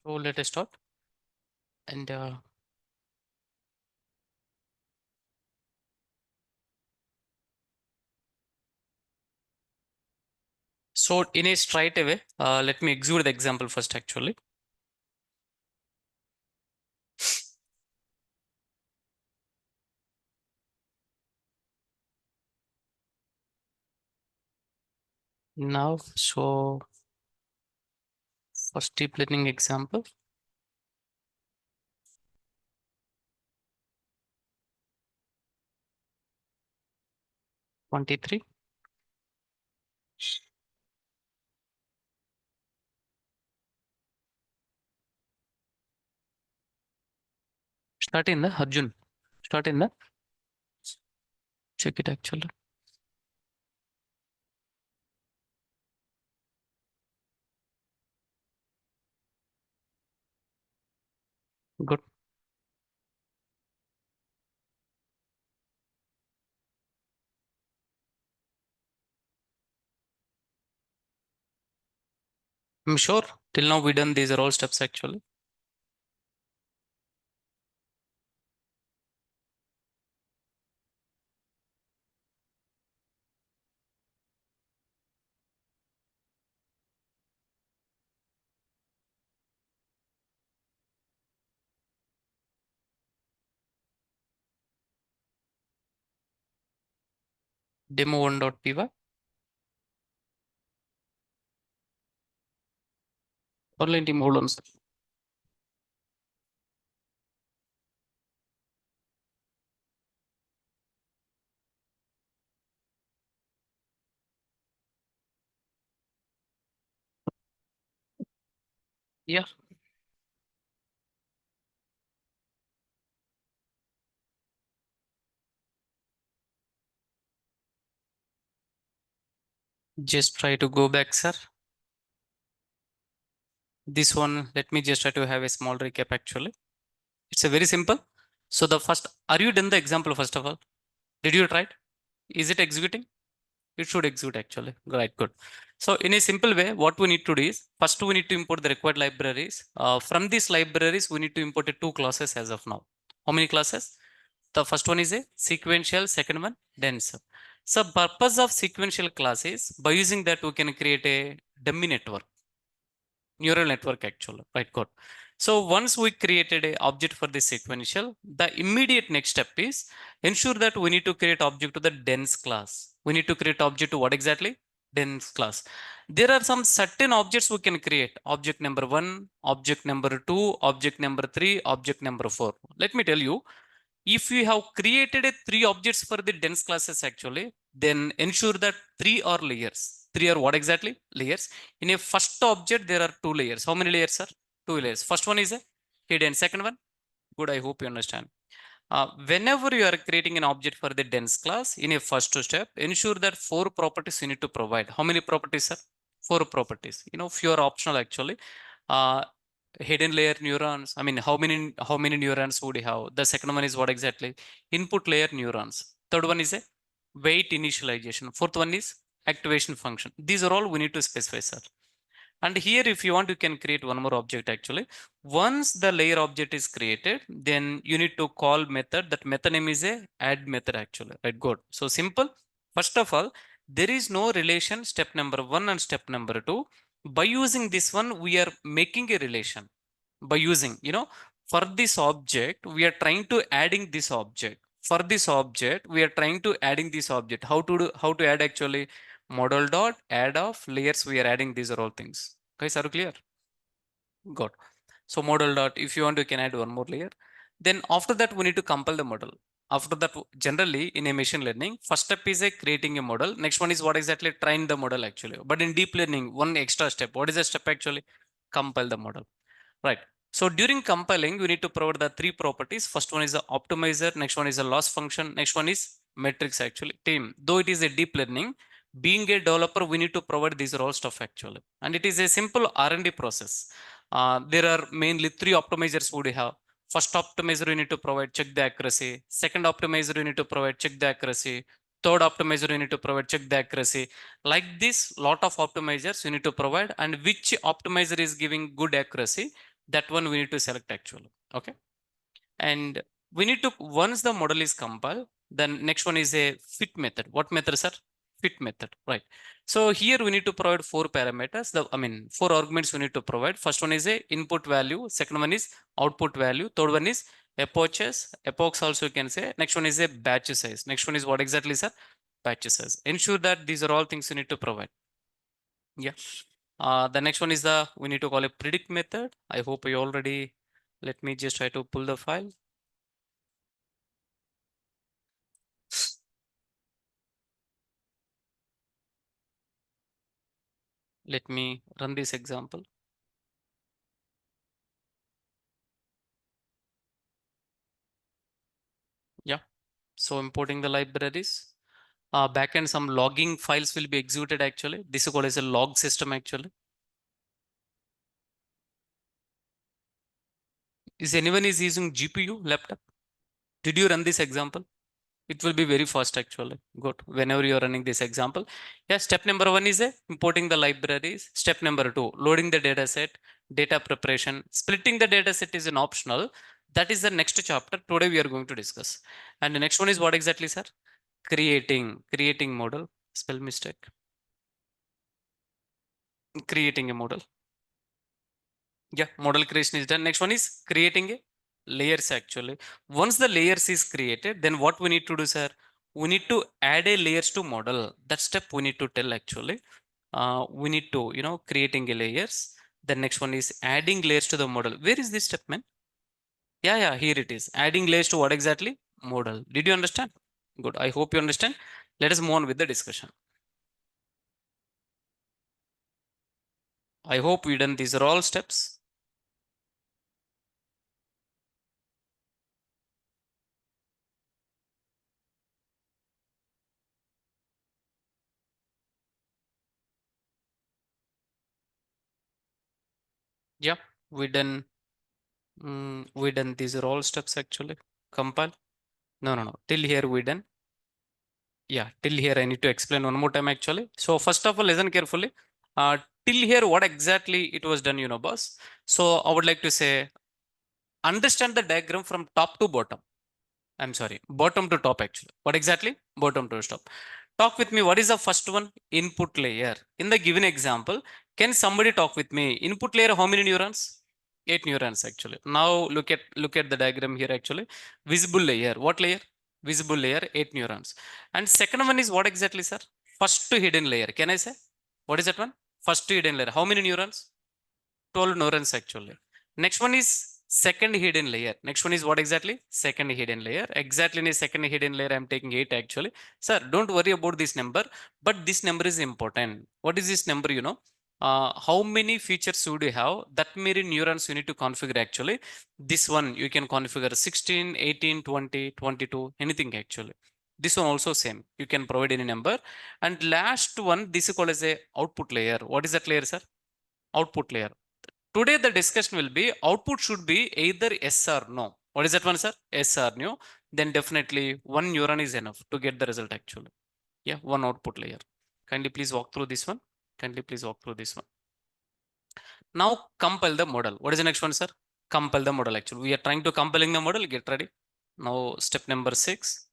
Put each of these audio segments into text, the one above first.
So let us start. And so in a straight away, let me execute the example first actually. Now, so first deep learning example, 23. Start in the Arjun. Start in the check it actually. Good. I'm sure till now we done these are all steps actually. Demo1.py. Online team hold on. Yeah. Just try to go back, sir. This one, let me just try to have a small recap actually. It's a very simple. So the first, are you done the example first of all? Did you try it? Is it executing? It should execute actually. Right, good. So in a simple way, what we need to do is first we need to import the required libraries. From these libraries, we need to import two classes as of now. How many classes? The first one is a sequential, second one dense. So purpose of sequential class is by using that we can create a dummy network, neural network actually, right? Good. So once we created a object for this sequential, the immediate next step is ensure that we need to create object to the dense class. We need to create object to what exactly? Dense class. There are some certain objects we can create. Object number 1, object number 2, object number 3, object number 4. Let me tell you, if you have created a 3 objects for the dense classes actually, then ensure that 3 are layers. 3 are what exactly? Layers. In a first object, there are 2 layers. How many layers, sir? 2 layers. First one is a hidden. Second one, good. I hope you understand. Whenever you are creating an object for the dense class, in a first step, ensure that 4 properties you need to provide. How many properties, sir? 4 properties. Few are optional actually. Uh, Hidden layer neurons. I mean, how many neurons would you have? The second one is what exactly? Input layer neurons. Third one is a weight initialization. Fourth one is activation function. These are all we need to specify, sir. And here, if you want, you can create one more object actually. Once the layer object is created, then you need to call method. That method name is a add method actually, right? Good. So simple. First of all, there is no relation step number 1 and step number 2. By using this one, we are making a relation. By using, for this object, we are trying to adding this object. For this object, we are trying to adding this object. How to add actually? Model dot add of layers. We are adding these are all things. Guys, are you clear? Good. So model dot, if you want, you can add one more layer. Then after that, we need to compile the model. After that, generally in a machine learning, first step is a creating a model. Next one is what exactly? Train the model actually. But in deep learning, one extra step. What is the step actually? Compile the model. Right. So during compiling, we need to provide the 3 properties. First one is the optimizer. Next one is a loss function. Next one is metrics actually. Team. Though it is a deep learning, being a developer, we need to provide these all stuff actually. And it is a simple R&D process. There are mainly 3 optimizers would have. First optimizer you need to provide check the accuracy. Second optimizer you need to provide check the accuracy. Third optimizer you need to provide check the accuracy. Like this, lot of optimizers you need to provide, and which optimizer is giving good accuracy, That one we need to select actually. Okay. And we need to, once the model is compiled, then next one is a fit method. What method, sir? Fit method, right? So here we need to provide four parameters. Four arguments we need to provide. First one is a input value. Second one is output value. Third one is epochs also you can say. Next one is a batch size. Next one is what exactly, sir? Batch size. Ensure that these are all things you need to provide. Yeah. The next one is we need to call a predict method. I hope you already, let me just try to pull the file. Let me run this example. Yeah. So importing the libraries. Backend, some logging files will be executed actually. This is called as a log system actually. Is anyone is using GPU laptop? Did you run this example? It will be very fast actually. Good. Whenever you are running this example. Yeah. Step number one is importing the libraries. Step number two, loading the data set, data preparation. Splitting the data set is an optional. That is the next chapter. Today we are going to discuss. And the next one is what exactly, sir? Creating model. Spell mistake. Creating a model. Yeah, model creation is done. Next one is creating a layers actually. Once the layers is created, then what we need to do, sir? We need to add a layers to model. That step we need to tell actually. We need to, creating a layers. The next one is adding layers to the model. Where is this step, man? Yeah, yeah, here it is. Adding layers to what exactly? Model. Did you understand? Good. I hope you understand. Let us move on with the discussion. I hope we done these are all steps. Yeah, we done. We done. These are all steps actually. Compile. No, no, no. Till here we done. Yeah, till here I need to explain one more time actually. So first of all, listen carefully. Till here, what exactly it was done, boss. So I would like to say, understand the diagram from top to bottom. I'm sorry, bottom to top actually. What exactly? Bottom to top. Talk with me. What is the first one? Input layer. In the given example, can somebody talk with me? Input layer, how many neurons? 8 neurons actually. Now look at the diagram here actually. Visible layer. What layer? Visible layer, 8 neurons. And second one is what exactly, sir? First hidden layer. Can I say? What is that one? First hidden layer. How many neurons? 12 neurons actually. Next one is second hidden layer. Next one is what exactly? Second hidden layer. Exactly in a second hidden layer, I'm taking 8 actually. Sir, don't worry about this number, but this number is important. What is this number, how many features should you have? That many neurons you need to configure actually. This one you can configure 16, 18, 20, 22, anything actually. This one also same. You can provide any number. And last one, this is called as a output layer. What is that layer, sir? Output layer. Today the discussion will be output should be either yes or no. What is that one, sir? Yes or no. Then definitely one neuron is enough to get the result actually. Yeah, one output layer. Kindly please walk through this one. Kindly please walk through this one. Now compile the model. What is the next one, sir? Compile the model actually. We are trying to compiling the model. Get ready. Now step number 6.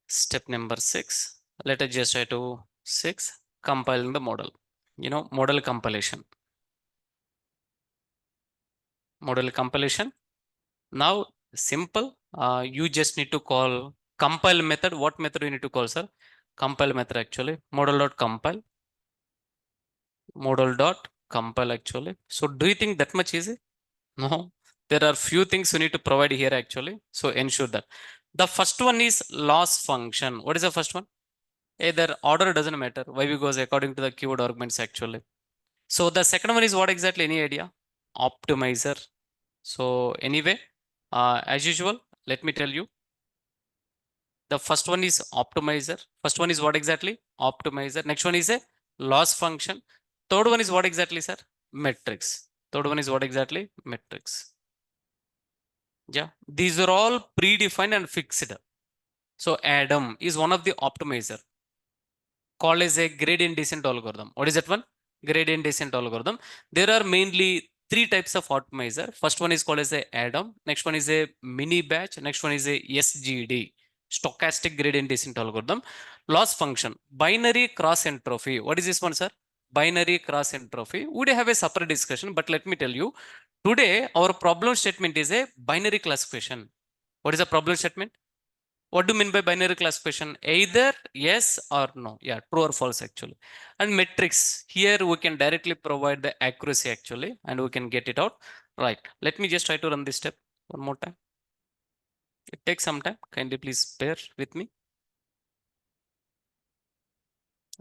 Step number 6. Let us just try to 6. Compiling the model. Model compilation. Model compilation. Now, simple. You just need to call compile method. What method you need to call, sir? Compile method actually. Model.compile. Model.compile actually. So, do you think that much easy? No. There are few things you need to provide here actually. So, ensure that. The first one is loss function. What is the first one? Either order doesn't matter. Why? Because according to the keyword arguments actually. So, the second one is what exactly? Any idea? Optimizer. So, anyway, as usual, let me tell you. The first one is optimizer. First one is what exactly? Optimizer. Next one is a loss function. Third one is what exactly, sir? Metrics. Third one is what exactly? Metrics. Yeah. These are all predefined and fixed. So Adam is one of the optimizer called as a gradient descent algorithm. What is that one? gradient descent algorithm. There are mainly three types of optimizer. First one is called as a atom. Next one is a mini batch. Next one is a SGD, stochastic gradient descent algorithm. Loss function, binary cross entropy. What is this one, sir? Binary cross entropy. We would have a separate discussion, but let me tell you, today our problem statement is a binary classification. What is the problem statement? What do you mean by binary classification? Either yes or no. Yeah, true or false actually. And metrics, here we can directly provide the accuracy actually, and we can get it out. Right, let me just try to run this step one more time. It takes some time, kindly please bear with me.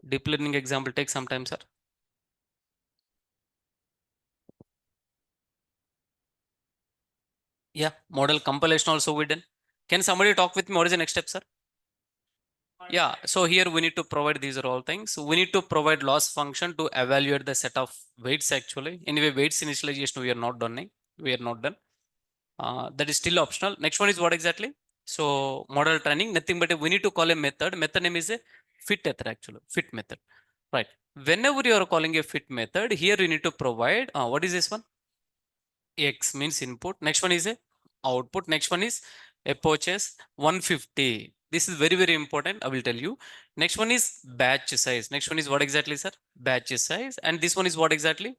Deep learning example takes some time, sir. Yeah, model compilation also we done. Can somebody talk with me? What is the next step, sir? Yeah, so here we need to provide these are all things. We need to provide loss function to evaluate the set of weights actually. Anyway, weights initialization we are not done. We are not done. That is still optional. Next one is what exactly? So model training, nothing but we need to call a method. Method name is a fit method actually. Fit method. Right. Whenever you are calling a fit method, here you need to provide what is this one? X means input. Next one is a output. Next one is approaches 150. This is very, very important. I will tell you. Next one is batch size. Next one is what exactly, sir? Batch size. And this one is what exactly?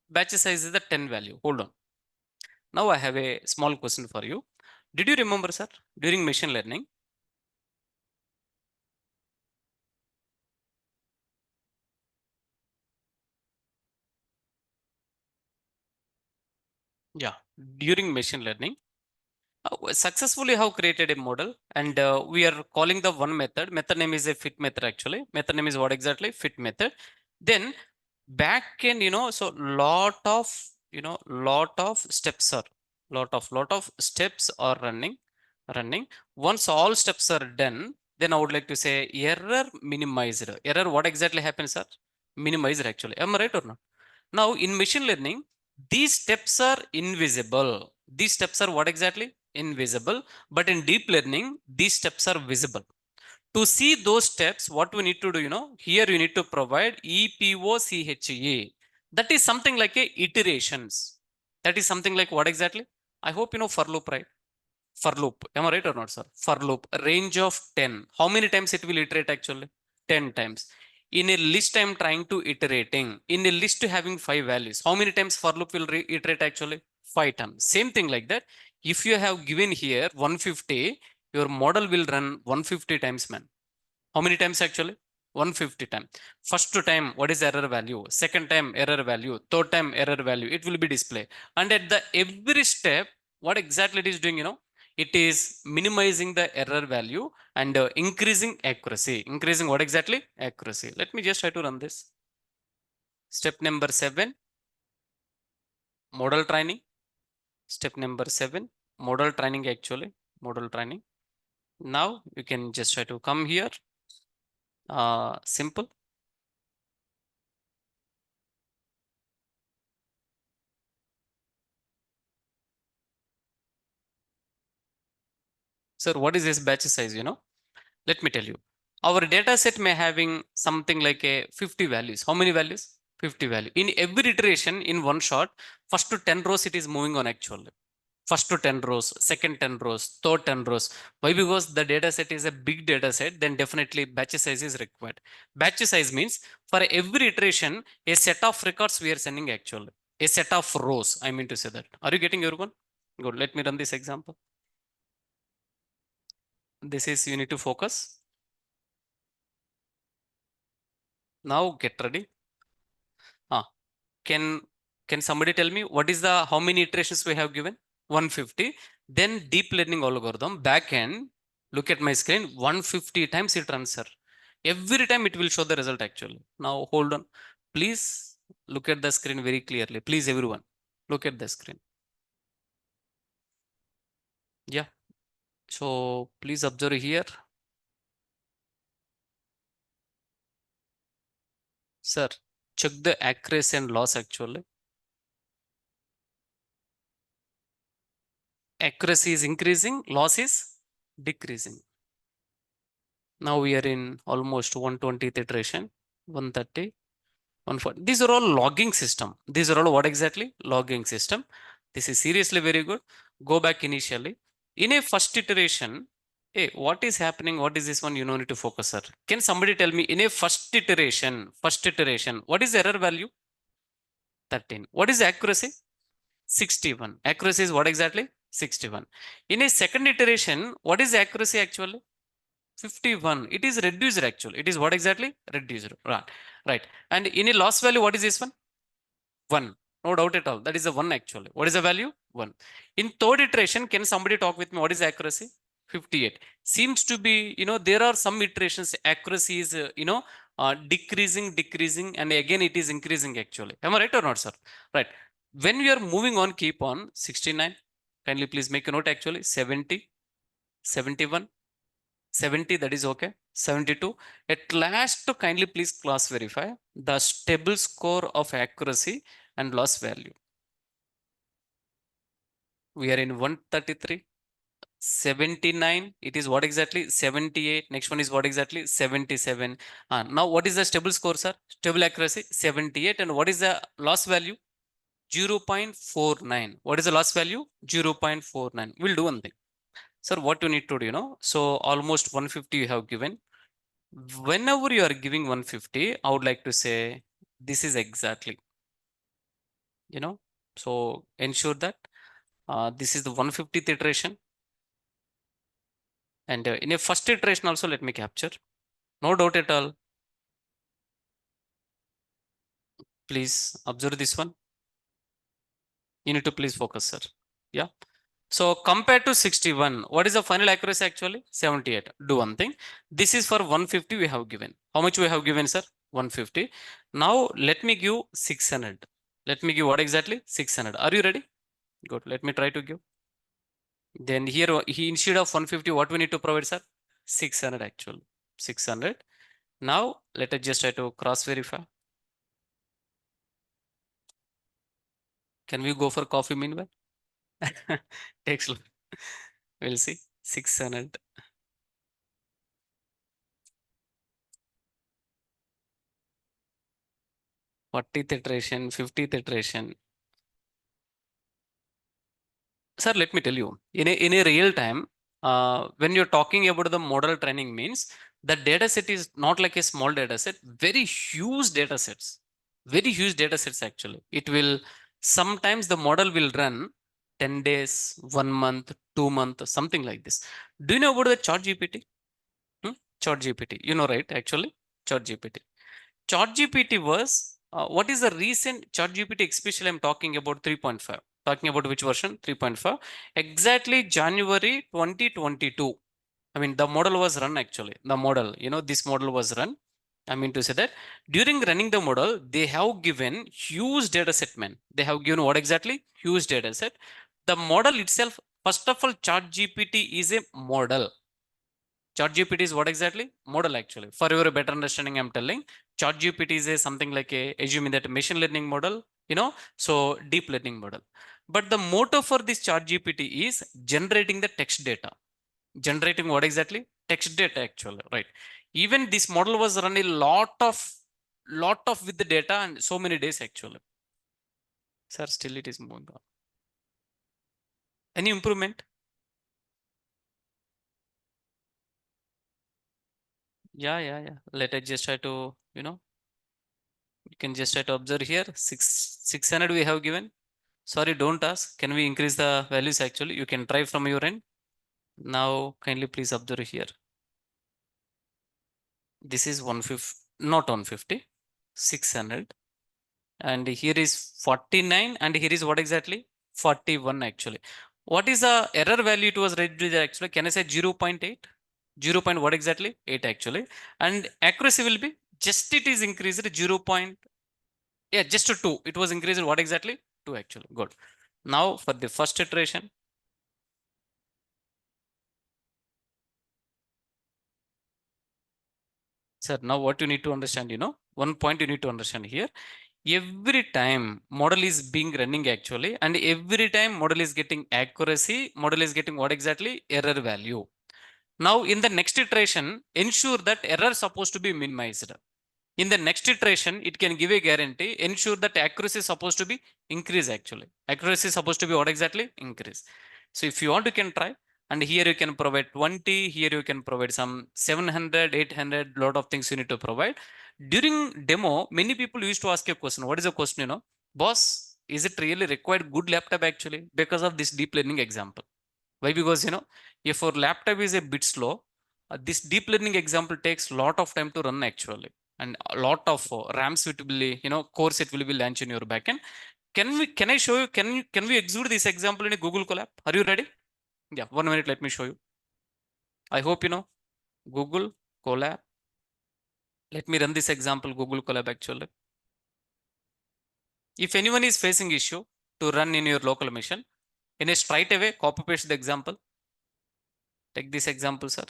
Batch size is the 10 value. Hold on. Now I have a small question for you. Did you remember, sir, during machine learning? Yeah, during machine learning, successfully have created a model, and we are calling the one method. Method name is a fit method actually. Method name is what exactly? Fit method. Then back end, so lot of steps are lot of steps are running. Once all steps are done, then I would like to say error minimized. Error, what exactly happens, sir? Minimized actually. Am I right or not? Now, in machine learning, these steps are invisible. These steps are what exactly? Invisible. But in deep learning, these steps are visible. To see those steps, what we need to do, here you need to provide EPOCHE. That is something like a iterations. That is something like what exactly? I hope you know for loop, right? For loop. Am I right or not, sir? For loop, a range of 10. How many times it will iterate actually? 10 times. In a list, I'm trying to iterating. In a list having 5 values, how many times for loop will iterate actually? 5 times. Same thing like that. If you have given here 150, your model will run 150 times, man. How many times actually? 150 times. First time, what is error value? Second time, error value. Third time, error value. It will be displayed. And at the every step, what exactly it is doing, it is minimizing the error value and increasing accuracy. Increasing what exactly? Accuracy. Let me just try to run this. Step number 7, model training. Step number 7, model training actually. Model training. Now you can just try to come here. Simple. Sir, what is this batch size, Let me tell you. Our data set may having something like a 50 values. How many values? 50 value. In every iteration, in one shot, first to 10 rows, it is moving on actually. First to 10 rows, second 10 rows, third 10 rows. Why? Because the data set is a big data set, then definitely batch size is required. Batch size means for every iteration, a set of records we are sending actually. A set of rows, I mean to say that. Are you getting everyone? Good. Let me run this example. This is you need to focus. Now get ready. Ah, can can somebody tell me what is the how many iterations we have given? 150. Then deep learning algorithm back end. Look at my screen. 150 times it runs, sir. Every time it will show the result actually. Now hold on. Please look at the screen very clearly. Please, everyone, look at the screen. Yeah. So please observe here, sir. Check the accuracy and loss actually. Accuracy is increasing, loss is decreasing. Now we are in almost 120th iteration, 130. These are all logging system. These are all what exactly? Logging system. This is seriously very good. Go back initially. In a first iteration, hey, what is happening? What is this one? You don't need to focus, sir. Can somebody tell me in a first iteration, what is the error value? 13. What is the accuracy? 61. Accuracy is what exactly? 61. In a second iteration, what is the accuracy actually? 51. It is reduced actually. It is what exactly? Reduced. Right. Right. And in a loss value, what is this one? 1. No doubt at all. That is the 1 actually. What is the value? 1. In third iteration, can somebody talk with me? What is the accuracy? 58. Seems to be, there are some iterations, accuracy is, decreasing, and again it is increasing actually. Am I right or not, sir? Right. When we are moving on, keep on 69. Kindly please make a note actually. 70, 71, 70, that is okay. 72. At last, kindly please class verify the stable score of accuracy and loss value. We are in 133. 79, it is what exactly? 78. Next one is what exactly? 77. Now what is the stable score, sir? Stable accuracy 78. And what is the loss value? 0.49. What is the loss value? 0.49. We'll do one thing, sir. What you need to do, so almost 150 you have given. Whenever you are giving 150, I would like to say this is exactly, so ensure that this is the 150th iteration. And in a first iteration also, let me capture. No doubt at all. Please observe this one. You need to please focus, sir. Yeah. So compared to 61, what is the final accuracy actually? 78. Do one thing. This is for 150 we have given. How much we have given, sir? 150. Now let me give 600. Let me give what exactly? 600. Are you ready? Good. Let me try to give. Then here, instead of 150, what we need to provide, sir? 600 actually. 600. Now let us just try to cross verify. Can we go for coffee meanwhile? Takes long. We'll see. 600. 40th iteration, 50th iteration. Sir, let me tell you, in a real time, when you're talking about the model training means the data set is not like a small data set, very huge data sets. Very huge data sets actually. It will sometimes the model will run 10 days, 1 month, 2 month, something like this. Do you know about the chat GPT? Chat GPT. You know, right? Actually, chat GPT. ChatGPT was what is the recent ChatGPT, especially I'm talking about 3.5. Talking about which version? 3.5. Exactly January 2022. I mean, the model was run actually. The model, this model was run. I mean to say that during running the model, they have given huge data set, man. They have given what exactly? Huge data set. The model itself, first of all, ChatGPT is a model. ChatGPT is what exactly? Model actually. For your better understanding, I'm telling ChatGPT is a something like assuming that machine learning model, so deep learning model. But the motto for this ChatGPT is generating the text data. Generating what exactly? Text data actually, right? Even this model was running a lot of with the data and so many days actually. Sir, still it is moving on. Any improvement? Yeah. Let us just try to, you can just try to observe here. 600 we have given. Sorry, don't ask. Can we increase the values actually? You can try from your end. Now, kindly please observe here. This is 150, not 150, 600. And here is 49. And here is what exactly? 41 actually. What is the error value it was reduced actually? Can I say 0.8? 0. What exactly? 8 actually. And accuracy will be just it is increased 0. Yeah, just to 2. It was increased what exactly? 2 actually. Good. Now for the first iteration. Sir, now what you need to understand, one point you need to understand here. Every time model is being running actually, and every time model is getting accuracy, model is getting what exactly? Error value. Now in the next iteration, ensure that error supposed to be minimized. In the next iteration, it can give a guarantee, ensure that accuracy is supposed to be increase actually. Accuracy is supposed to be what exactly? Increase. So if you want, you can try. And here you can provide 20, here you can provide some 700, 800, lot of things you need to provide. During demo, many people used to ask a question. What is the question, Boss, is it really required good laptop actually? Because of this deep learning example. Why? Because, if our laptop is a bit slow, this deep learning example takes lot of time to run actually, and a lot of rams it will be, course it will be launched in your backend. Can I show you, can we execute this example in a Google Colab? Are you ready? Yeah, 1 minute, let me show you. I hope you know Google Colab. Let me run this example Google Colab actually. If anyone is facing issue to run in your local machine, in a straight away copy paste the example. Take this example, sir.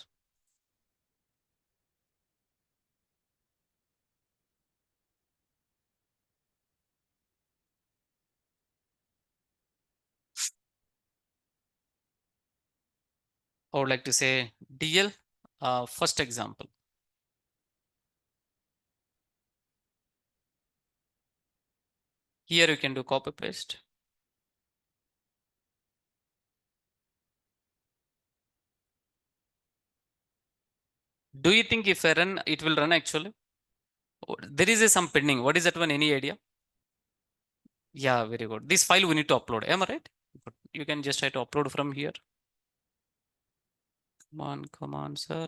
I would like to say DL, first example. Here you can do copy paste. Do you think if I run, it will run actually? There is some pending. What is that one? Any idea? Yeah, very good. This file we need to upload. Am I right? Good. You can just try to upload from here. Come on, sir.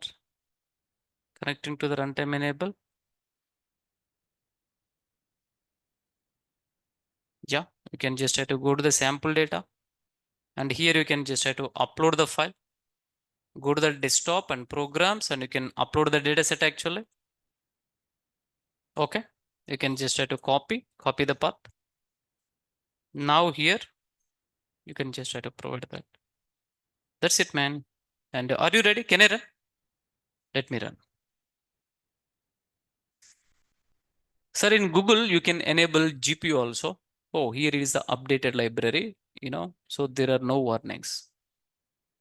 Connecting to the runtime enable. Yeah, you can just try to go to the sample data. And here you can just try to upload the file. Go to the desktop and programs, and you can upload the data set actually. Okay. You can just try to copy the path. Now here, you can just try to provide that. That's it, man. And are you ready? Can I run? Let me run. Sir, in Google, you can enable GPU also. Oh, here is the updated library, so there are no warnings.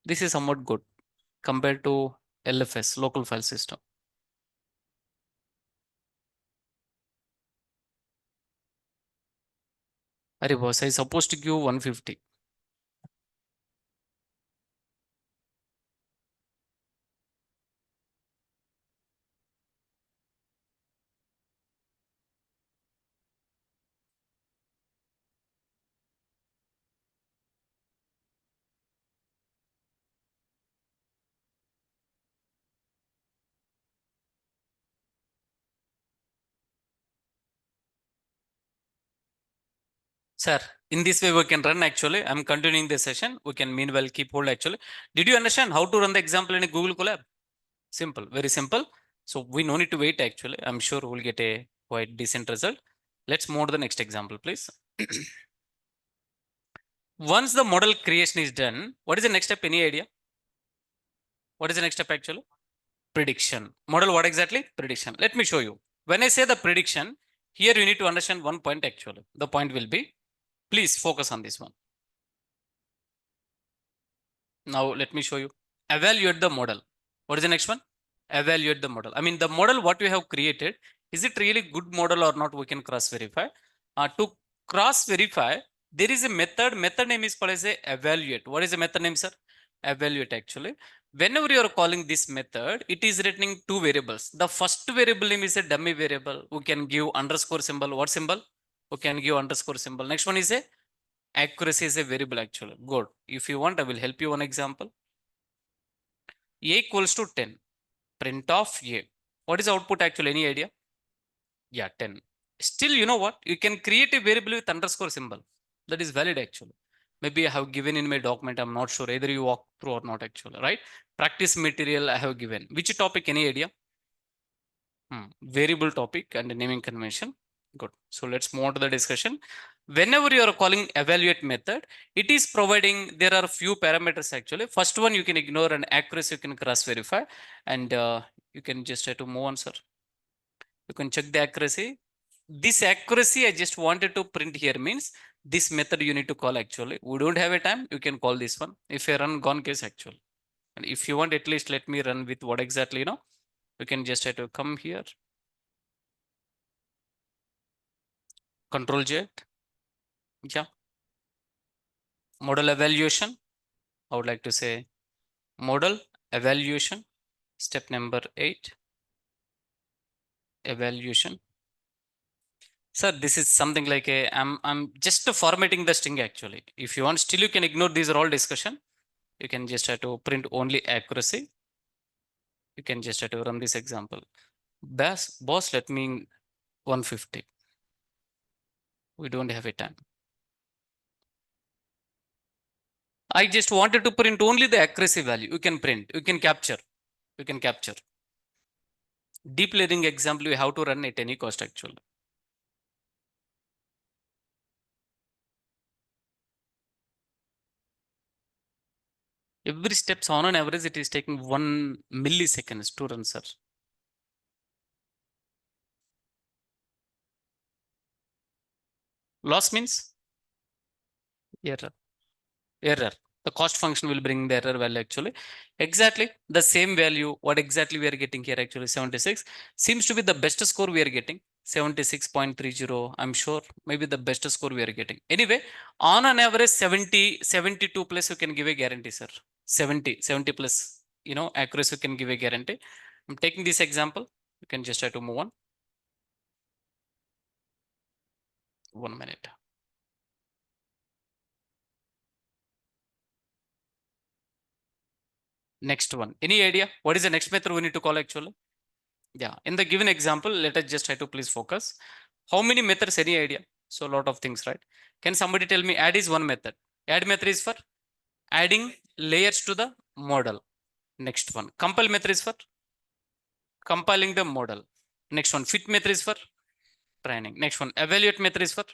This is somewhat good compared to LFS, local file system. Arey boss, I supposed to give 150. Sir, in this way we can run actually. I'm continuing the session. We can meanwhile keep hold actually. Did you understand how to run the example in a Google Colab? Simple, very simple. So we no need to wait actually. I'm sure we'll get a quite decent result. Let's move to the next example, please. Once the model creation is done, what is the next step? Any idea? What is the next step actually? Prediction. Model what exactly? Prediction. Let me show you. When I say the prediction, here you need to understand one point actually. The point will be, please focus on this one. Now let me show you. Evaluate the model. What is the next one? Evaluate the model. I mean, the model what we have created, is it really good model or not? We can cross verify. To cross verify, there is a method. Method name is called as a evaluate. What is the method name, sir? Evaluate actually. Whenever you are calling this method, it is returning two variables. The first variable name is a dummy variable. We can give underscore symbol. What symbol? We can give underscore symbol. Next one is a accuracy is a variable actually. Good. If you want, I will help you one example. A equals to 10. Print of A. What is the output actually? Any idea? Yeah, 10. Still, you know what? You can create a variable with underscore symbol. That is valid actually. Maybe I have given in my document. I'm not sure either you walk through or not actually, right? Practice material I have given. Which topic? Any idea? Variable topic and naming convention. Good. So let's move on to the discussion. Whenever you are calling evaluate method, it is providing, there are few parameters actually. First one you can ignore, and accuracy you can cross verify, and you can just try to move on, sir. You can check the accuracy. This accuracy I just wanted to print here means this method you need to call actually. We don't have a time, you can call this one. If I run gone case actually. And if you want, at least let me run with what exactly, you can just try to come here. Control J. Yeah. Model evaluation. I would like to say model evaluation. Step number 8. Evaluation. Sir, this is something like a I'm just formatting the string actually. If you want, still you can ignore these are all discussion. You can just have to print only accuracy. You can just have to run this example. Boss, let me 150. We don't have a time. I just wanted to print only the accuracy value. You can print, you can capture, you can capture. Deep learning example, you have to run at any cost actually. Every steps on average, it is taking 1 milliseconds to run, sir. Loss means error. Error. The cost function will bring the error value actually. Exactly the same value. What exactly we are getting here actually 76 seems to be the best score we are getting. 76.30. I'm sure maybe the best score we are getting. Anyway, on an average 70, 72 plus you can give a guarantee, sir. 70 plus, accuracy you can give a guarantee. I'm taking this example. You can just try to move on. 1 minute. Next one. Any idea? What is the next method we need to call actually? Yeah. In the given example, let us just try to please focus. How many methods? Any idea? So a lot of things, right? Can somebody tell me add is one method? Add method is for adding layers to the model. Next one. Compile method is for compiling the model. Next one. Fit method is for training. Next one. Evaluate method is for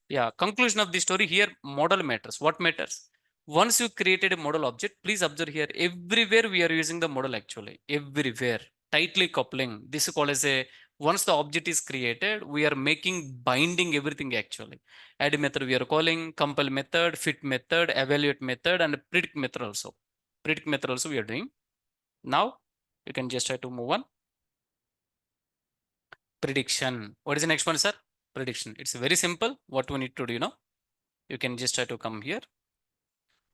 yeah, conclusion of the story here, model matters. What matters? Once you created a model object, please observe here, everywhere we are using the model actually, everywhere. Tightly coupling, this is called as a, once the object is created, we are making binding everything actually. Add method we are calling, compile method, fit method, evaluate method, and predict method also. Predict method also we are doing. Now, you can just try to move on. Prediction. What is the next one, sir? Prediction. It's very simple. What we need to do, you can just try to come here.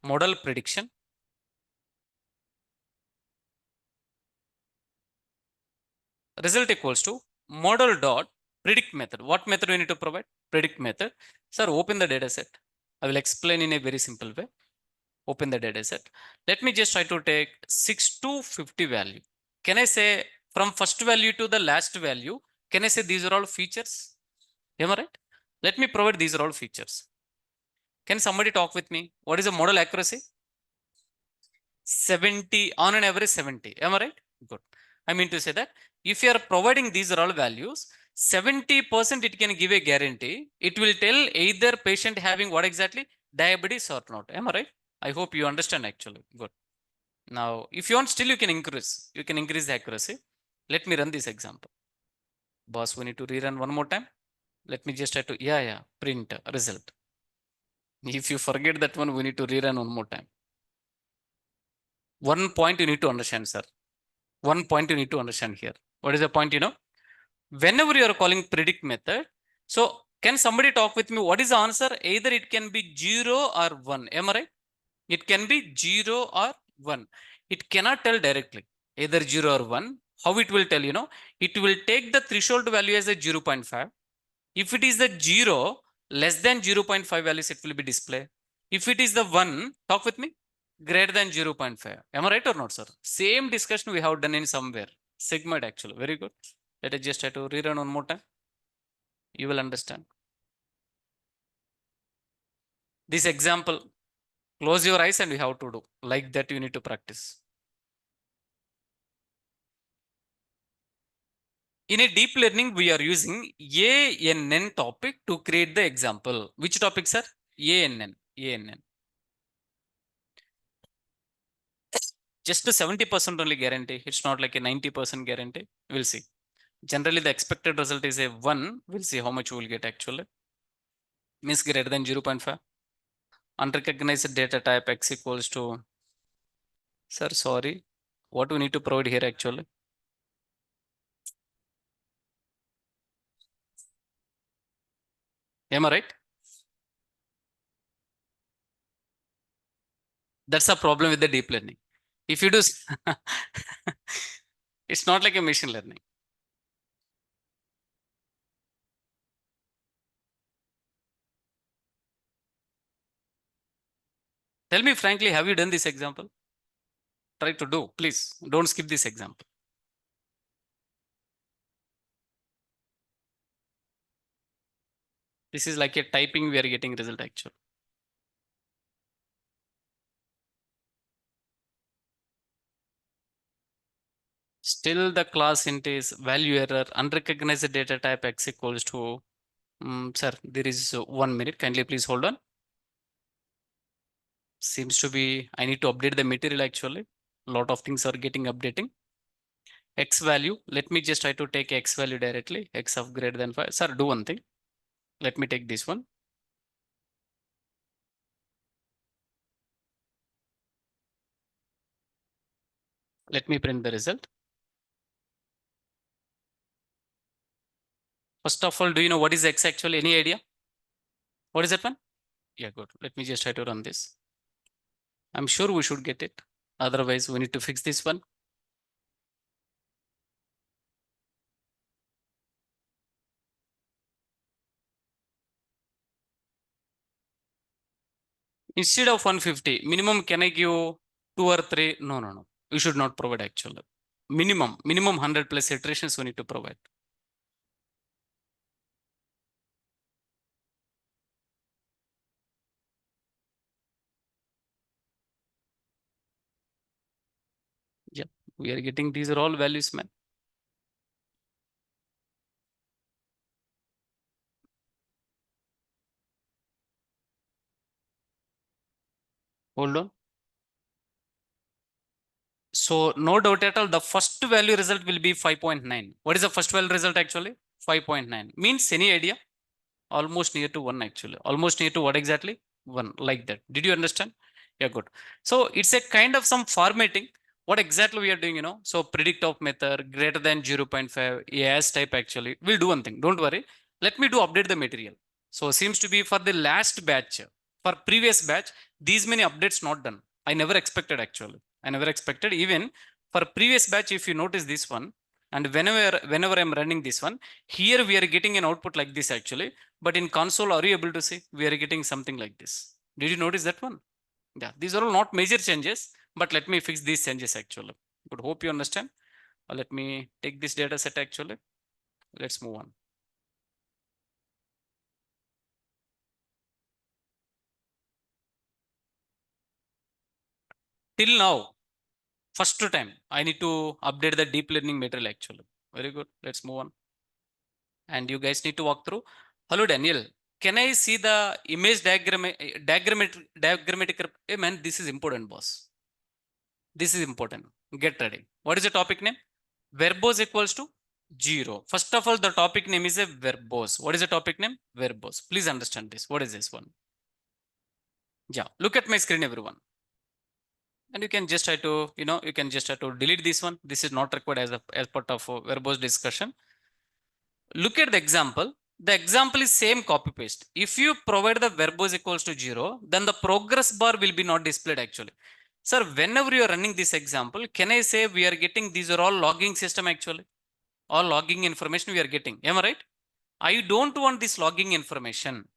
Model prediction. Result equals to model dot predict method. What method we need to provide? Predict method. Sir, open the data set. I will explain in a very simple way. Open the data set. Let me just try to take 6 to 50 value. Can I say from first value to the last value? Can I say these are all features? Am I right? Let me provide these are all features. Can somebody talk with me? What is the model accuracy? 70 on an average 70. Am I right? Good. I mean to say that if you are providing these are all values, 70% it can give a guarantee. It will tell either patient having what exactly diabetes or not. Am I right? I hope you understand actually. Good. Now, if you want, still you can increase. You can increase the accuracy. Let me run this example. Boss, we need to rerun one more time. Let me just try to, yeah, print result. If you forget that one, we need to rerun one more time. One point you need to understand, sir. One point you need to understand here. What is the point? Whenever you are calling predict method, so can somebody talk with me? What is the answer? Either it can be 0 or 1. Am I right? It can be 0 or 1. It cannot tell directly either 0 or 1. How it will tell, it will take the threshold value as a 0.5. If it is the 0, less than 0.5 values, it will be display. If it is the 1, talk with me, greater than 0.5. Am I right or not, sir? Same discussion we have done in somewhere. Segment actually. Very good. Let us just try to rerun one more time. You will understand. This example, close your eyes and you have to do. Like that you need to practice. In a deep learning, we are using ANN topic to create the example. Which topic, sir? ANN. ANN. Just a 70% only guarantee. It's not like a 90% guarantee. We'll see. Generally, the expected result is a 1. We'll see how much we'll get actually. Means greater than 0.5. Unrecognized data type X equals to, sir, sorry. What we need to provide here actually? Am I right? That's a problem with the deep learning. If you do, it's not like a machine learning. Tell me frankly, have you done this example? Try to do, please. Don't skip this example. This is like a typing, we are getting result actual. Still the class int is value error, unrecognized data type x equals to, sir, there is 1 minute. Kindly please hold on. Seems to be, I need to update the material actually. A lot of things are getting updating. X value, let me just try to take X value directly, X of greater than 5. Sir, do one thing. Let me take this one. Let me print the result. First of all, do you know what is X actually? Any idea? What is that one? Yeah, good. Let me just try to run this. I'm sure we should get it. Otherwise, we need to fix this one. Instead of 150, minimum can I give 2 or 3? No, no, no. We should not provide actually. Minimum 100 plus iterations we need to provide. Yeah, we are getting these are all values, man. Hold on. So no doubt at all, the first value result will be 5.9. What is the first value result actually? 5.9 means any idea? Almost near to 1 actually. Almost near to what exactly? 1 like that. Did you understand? Yeah, good. So it's a kind of some formatting. What exactly we are doing, So predict of method greater than 0.5 as type actually. We'll do one thing. Don't worry. Let me do update the material. So seems to be for the last batch. For previous batch, these many updates not done. I never expected actually. I never expected even for previous batch. If you notice this one, and whenever I'm running this one, here we are getting an output like this actually. But in console, are you able to see? We are getting something like this. Did you notice that one? Yeah, these are all not major changes, but let me fix these changes actually. But hope you understand. Let me take this data set actually. Let's move on. Till now, first time, I need to update the deep learning material actually. Very good. Let's move on. And you guys need to walk through. Hello, Daniel. Can I see the image diagrammatic? Hey man, this is important, boss. This is important. Get ready. What is the topic name? Verbose equals to 0. First of all, the topic name is a verbose. What is the topic name? Verbose. Please understand this. What is this one? Yeah. Look at my screen, everyone. And you can just try to, you can just try to delete this one. This is not required as part of verbose discussion. Look at the example. The example is same copy paste. If you provide the verbose equals to 0, then the progress bar will be not displayed actually. Sir, whenever you are running this example, can I say we are getting these are all logging system actually? All logging information we are getting. Am I right? I don't want this logging information.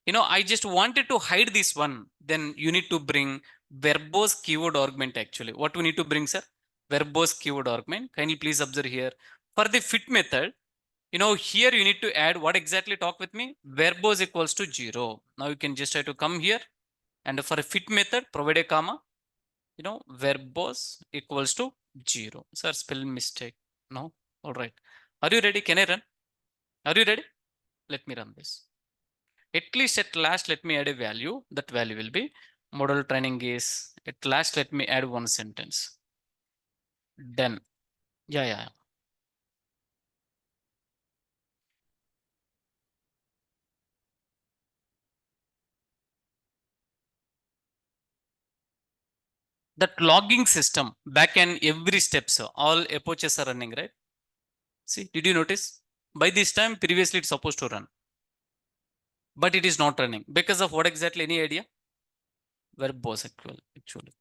I just wanted to hide this one. Then you need to bring verbose keyword augment actually. What we need to bring, sir? Verbose keyword augment. Kindly please observe here. For the fit method, here you need to add what exactly talk with me? Verbose equals to 0. Now you can just try to come here and for a fit method, provide a comma, verbose equals to 0. Sir, spell mistake. No. All right. Are you ready? Can I run? Are you ready? Let me run this. At least at last, let me add a value. That value will be model training is at last. Let me add one sentence. Done. Yeah, yeah. That logging system backend every steps, all approaches are running, right? See, did you notice? By this time, previously it's supposed to run. but it is not running because of what exactly? Any idea? Verbose actually.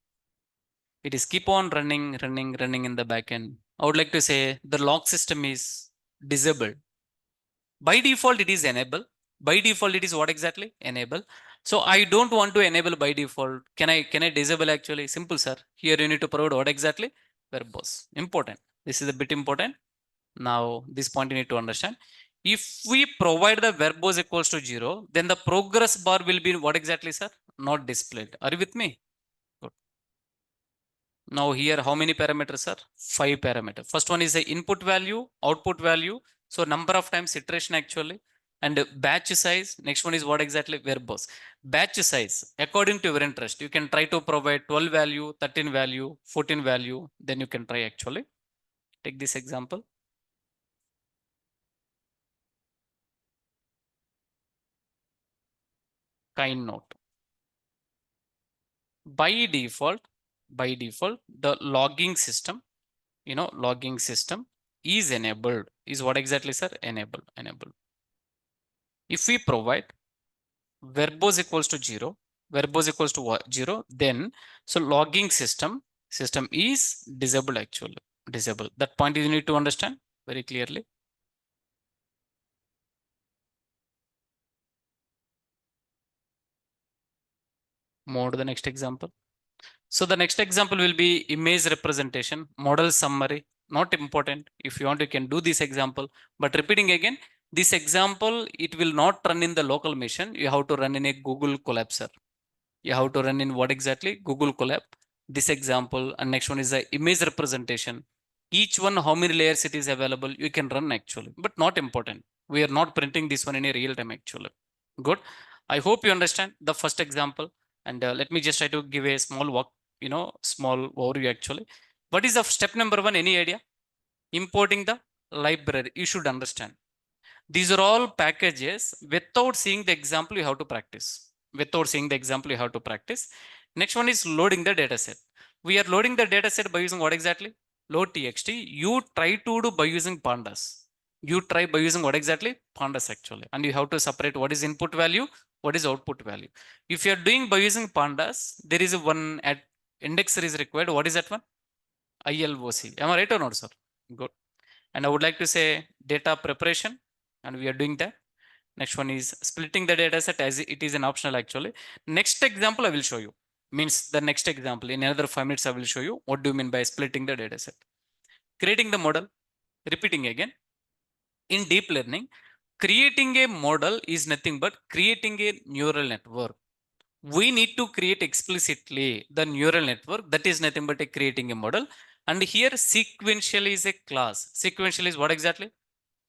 It is keep on running in the backend. I would like to say the log system is disabled. By default, it is enable. By default, it is what exactly? Enable. So I don't want to enable by default. Can I disable actually? Simple, sir. Here you need to provide what exactly? Verbose. Important. This is a bit important. Now, this point you need to understand. If we provide the verbose equals to 0, then the progress bar will be what exactly, sir? Not displayed. Are you with me? Good. Now here, how many parameters are? 5 parameters. First one is the input value, output value. So number of times iteration actually. And batch size. Next one is what exactly? Verbose. Batch size. According to your interest, you can try to provide 12 value, 13 value, 14 value. Then you can try actually. Take this example. Kind note. By default, the logging system, logging system is enabled. Is what exactly, sir? Enabled. If we provide verbose equals to 0, verbose equals to 0, then so logging system is disabled actually. Disabled. That point you need to understand very clearly. More to the next example. So the next example will be image representation, model summary. Not important. If you want, you can do this example. But repeating again, this example, it will not run in the local machine. You have to run in a Google Collapser. You have to run in what exactly? Google Colab. This example. And next one is the image representation. Each one, how many layers it is available, you can run actually. But not important. We are not printing this one in a real time actually. Good. I hope you understand the first example. And let me just try to give a small walk, small overview actually. What is the step number 1? Any idea? Importing the library. You should understand. These are all packages. Without seeing the example, you have to practice. Without seeing the example, you have to practice. Next one is loading the data set. We are loading the data set by using what exactly? Load txt. You try to do by using pandas. You try by using what exactly? Pandas actually. And you have to separate what is input value, what is output value. If you are doing by using pandas, there is a one at indexer is required. What is that one? ILOC. Am I right or not, sir? Good. And I would like to say data preparation, and we are doing that. Next one is splitting the data set as it is an optional actually. Next example I will show you. Means the next example in another 5 minutes I will show you what do you mean by splitting the data set. Creating the model, repeating again. In deep learning, creating a model is nothing but creating a neural network. We need to create explicitly the neural network. That is nothing but a creating a model. And here sequential is a class. Sequential is what exactly?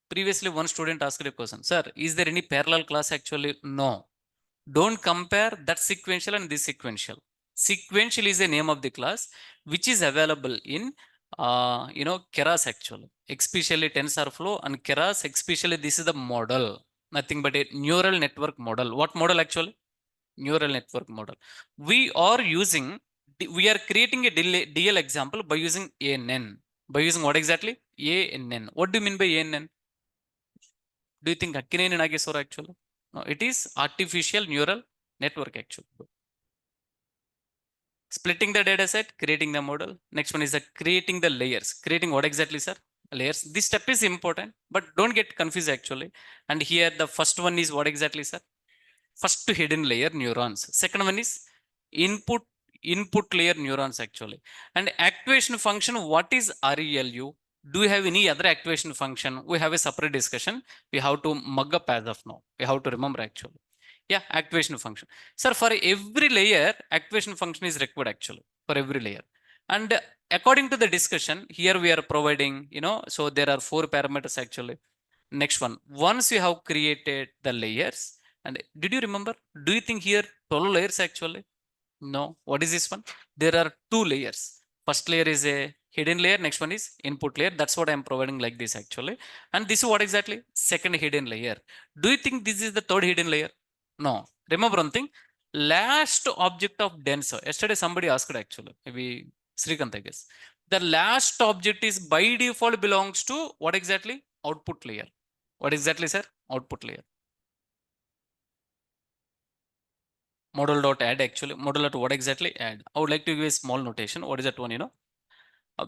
Previously one student asked a question, sir, is there any parallel class? Actually no. Don't compare that sequential and this sequential. Sequential is the name of the class which is available in keras actually, especially TensorFlow and keras. Especially this is the model, nothing but a neural network model. What model actually? Neural network model. We are using, we are creating a DL example by using ANN. By using what exactly? ANN. What do you mean by ANN? Do you think Akkineni Nageswara actually? No, it is artificial neural network actually. Splitting the data set, creating the model. Next one is the creating the layers. Creating what exactly, sir? Layers. This step is important, but don't get confused actually. And here the first one is what exactly, sir? First hidden layer neurons. Second one is input input layer neurons actually. And activation function, what is RELU? Do you have any other activation function? We have a separate discussion. We have to mug up as of now. We have to remember actually. Yeah, activation function. Sir, for every layer, activation function is required actually for every layer. And according to the discussion, here we are providing, so there are 4 parameters actually. Next one, once you have created the layers, and did you remember? Do you think here 12 layers actually? No. What is this one? There are 2 layers. First layer is a hidden layer. Next one is input layer. That's what I'm providing like this actually. And this is what exactly? Second hidden layer. Do you think this is the third hidden layer? No. Remember one thing. Last object of denser. Yesterday somebody asked actually. Maybe Srikant, I guess. The last object is by default belongs to what exactly? Output layer. What exactly, sir? Output layer. Model.add actually. Model dot what exactly? Add. I would like to give a small notation. What is that one,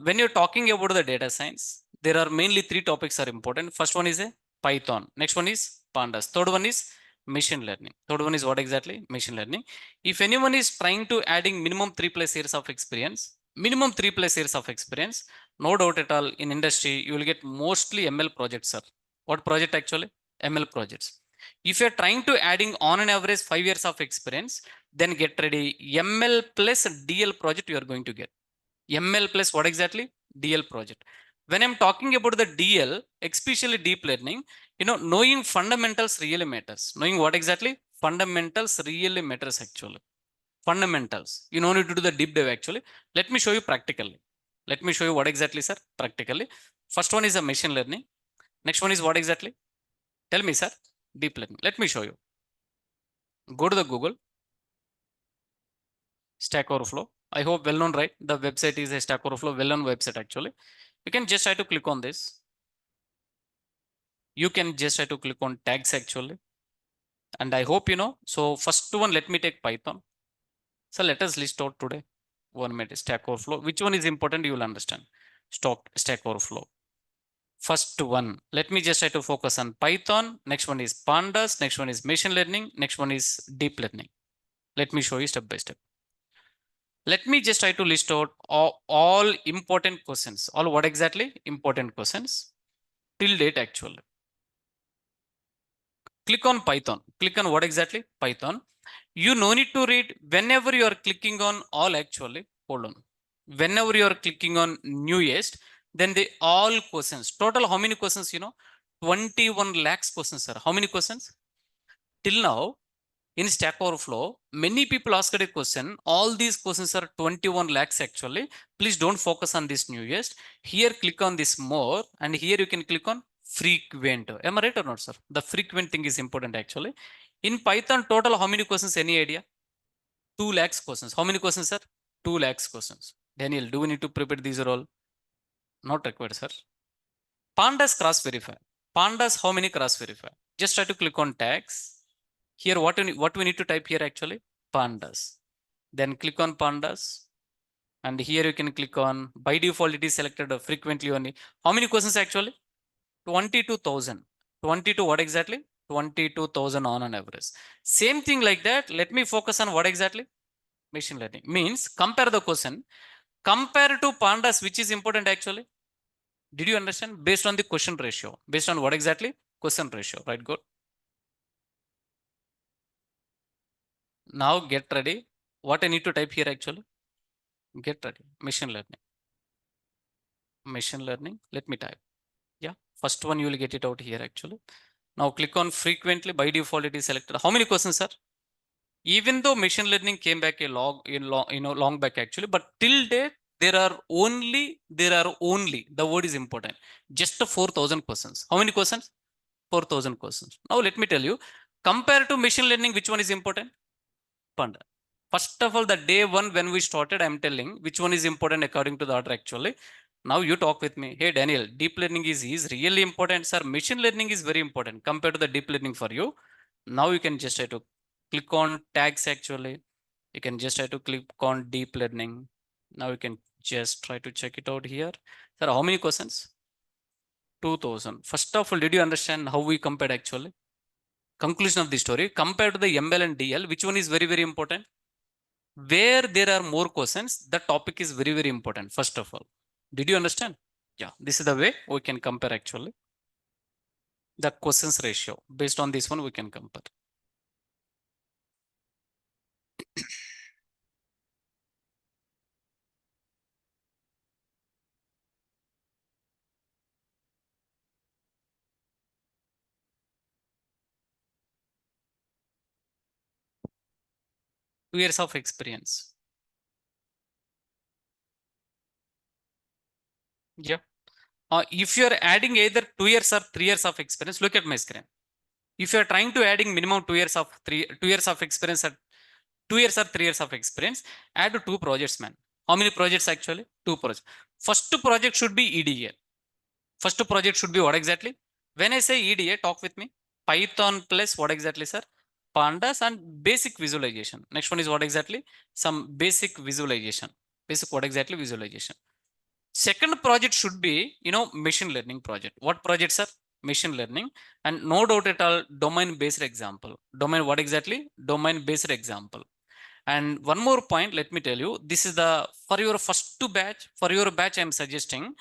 when you're talking about the data science, there are mainly three topics are important. First one is a Python. Next one is pandas. Third one is machine learning. Third one is what exactly? Machine learning. If anyone is trying to adding minimum 3+ years of experience, no doubt at all in industry, you will get mostly ML projects, sir. What project actually? ML projects. If you're trying to adding on an average 5 years of experience, then get ready. ML plus DL project you are going to get. ML plus what exactly? DL project. When I'm talking about the DL, especially deep learning, knowing fundamentals really matters. Knowing what exactly? Fundamentals really matters actually. Fundamentals. You don't need to do the deep dive actually. Let me show you practically. Let me show you what exactly, sir, practically. First one is a machine learning. Next one is what exactly? Tell me, sir. Deep learning. Let me show you. Go to the Google. Stack Overflow. I hope well known, right? The website is a Stack Overflow, well known website actually. You can just try to click on this. You can just try to click on tags actually. And I hope So first one, let me take Python. So let us list out today. 1 minute Stack Overflow. Which one is important? You will understand. Stack Overflow. First one, let me just try to focus on Python. Next one is pandas. Next one is machine learning. Next one is deep learning. Let me show you step by step. Let me just try to list out all important questions. All what exactly? Important questions till date actually. Click on Python. Click on what exactly? Python. You no need to read whenever you are clicking on all actually. Hold on. Whenever you are clicking on newest, then they all questions. Total how many questions? 21 lakhs questions, sir. How many questions? Till now, in Stack Overflow, many people asked a question. All these questions are 21 lakhs actually. Please don't focus on this newest. Here, click on this more, and here you can click on frequent. Am I right or not, sir? The frequent thing is important actually. In Python, total how many questions? Any idea? 2 lakhs questions. How many questions, sir? 2 lakhs questions. Daniel, do we need to prepare these are all? Not required, sir. Pandas cross verify. Pandas, how many cross verify? Just try to click on tags. Here, what we need to type here actually? Pandas. Then click on pandas. And here you can click on, by default, it is selected frequently only. How many questions actually? 22,000. 22 what exactly? 22,000 on an average. Same thing like that. Let me focus on what exactly? Machine learning. Means compare the question. Compare to pandas, which is important actually? Did you understand? Based on the question ratio. Based on what exactly? Question ratio. Right, good. Now get ready. What I need to type here actually? Get ready. Machine learning. Machine learning. Let me type. Yeah. First one you will get it out here actually. Now click on frequently. By default it is selected. How many questions, sir? Even though machine learning came back long back actually, but till date there are only the word is important. Just 4,000 questions. How many questions? 4,000 questions. Now let me tell you. Compared to machine learning, which one is important? Panda. First of all, the day one when we started, I'm telling which one is important according to the order actually. Now you talk with me. Hey Daniel, deep learning is really important, sir. Machine learning is very important compared to the deep learning for you. Now you can just try to click on tags actually. You can just try to click on deep learning. Now you can just try to check it out here. Sir, how many questions? 2,000. First of all, did you understand how we compared actually? Conclusion of the story. Compared to the ML and DL, which one is very, very important? Where there are more questions, the topic is very, very important. First of all, did you understand? Yeah, this is the way we can compare actually the questions ratio. Based on this one, we can compare. 2 years of experience. Yeah. If you are adding either 2 years or 3 years of experience, look at my screen. If you are trying to adding minimum 2 years of 2 years of experience at 2 years or 3 years of experience, add 2 projects, man. How many projects actually? 2 projects. First project should be EDA. First project should be what exactly? When I say EDA, talk with me. Python plus what exactly, sir? pandas and basic visualization. Next one is what exactly? Some basic visualization. Basic what exactly? Visualization. Second project should be, machine learning project. What projects are? Machine learning. And no doubt at all, domain based example. Domain what exactly? Domain based example. And one more point, let me tell you, this is the, for your for your batch, I'm suggesting,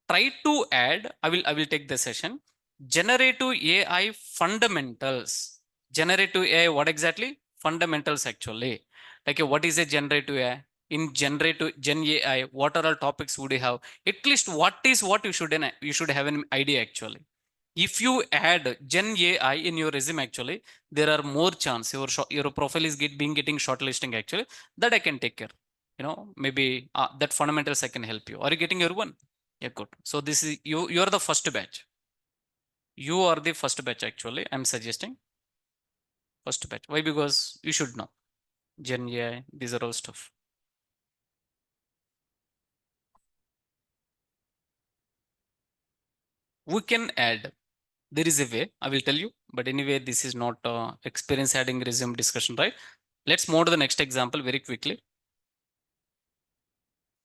try to add, I will take the session, generative AI fundamentals. Generative AI, what exactly? Fundamentals actually. Like what is a generative AI? In generative gen AI, what are all topics would you have? At least what you should have an idea actually. If you add gen AI in your resume actually, there are more chance your profile is getting shortlisting actually. That I can take care. Maybe that fundamentals I can help you. Are you getting your one? Yeah, good. So this is you. You are the first batch. You are the first batch actually. I'm suggesting first batch. Why? Because you should know Gen AI. These are all stuff. We can add. There is a way. I will tell you. But anyway, this is not experience adding resume discussion, right? Let's move to the next example very quickly.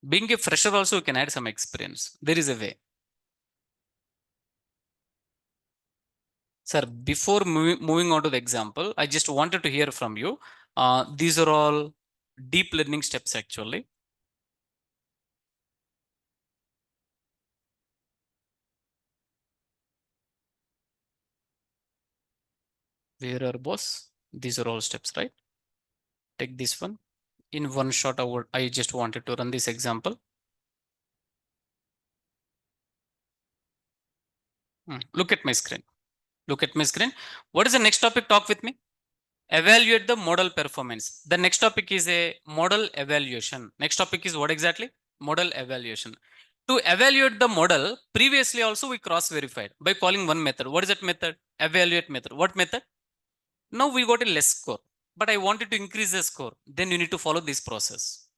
Being a fresher, also you can add some experience. There is a way. Sir, before moving on to the example, I just wanted to hear from you. These are all deep learning steps actually. Where are boss? These are all steps, right? Take this one. In one shot, I just wanted to run this example. Look at my screen. Look at my screen. What is the next topic? Talk with me. Evaluate the model performance. The next topic is a model evaluation. Next topic is what exactly? Model evaluation. To evaluate the model, previously also we cross verified by calling one method. What is that method? Evaluate method. What method? Now we got a less score, but I wanted to increase the score. Then you need to follow this process.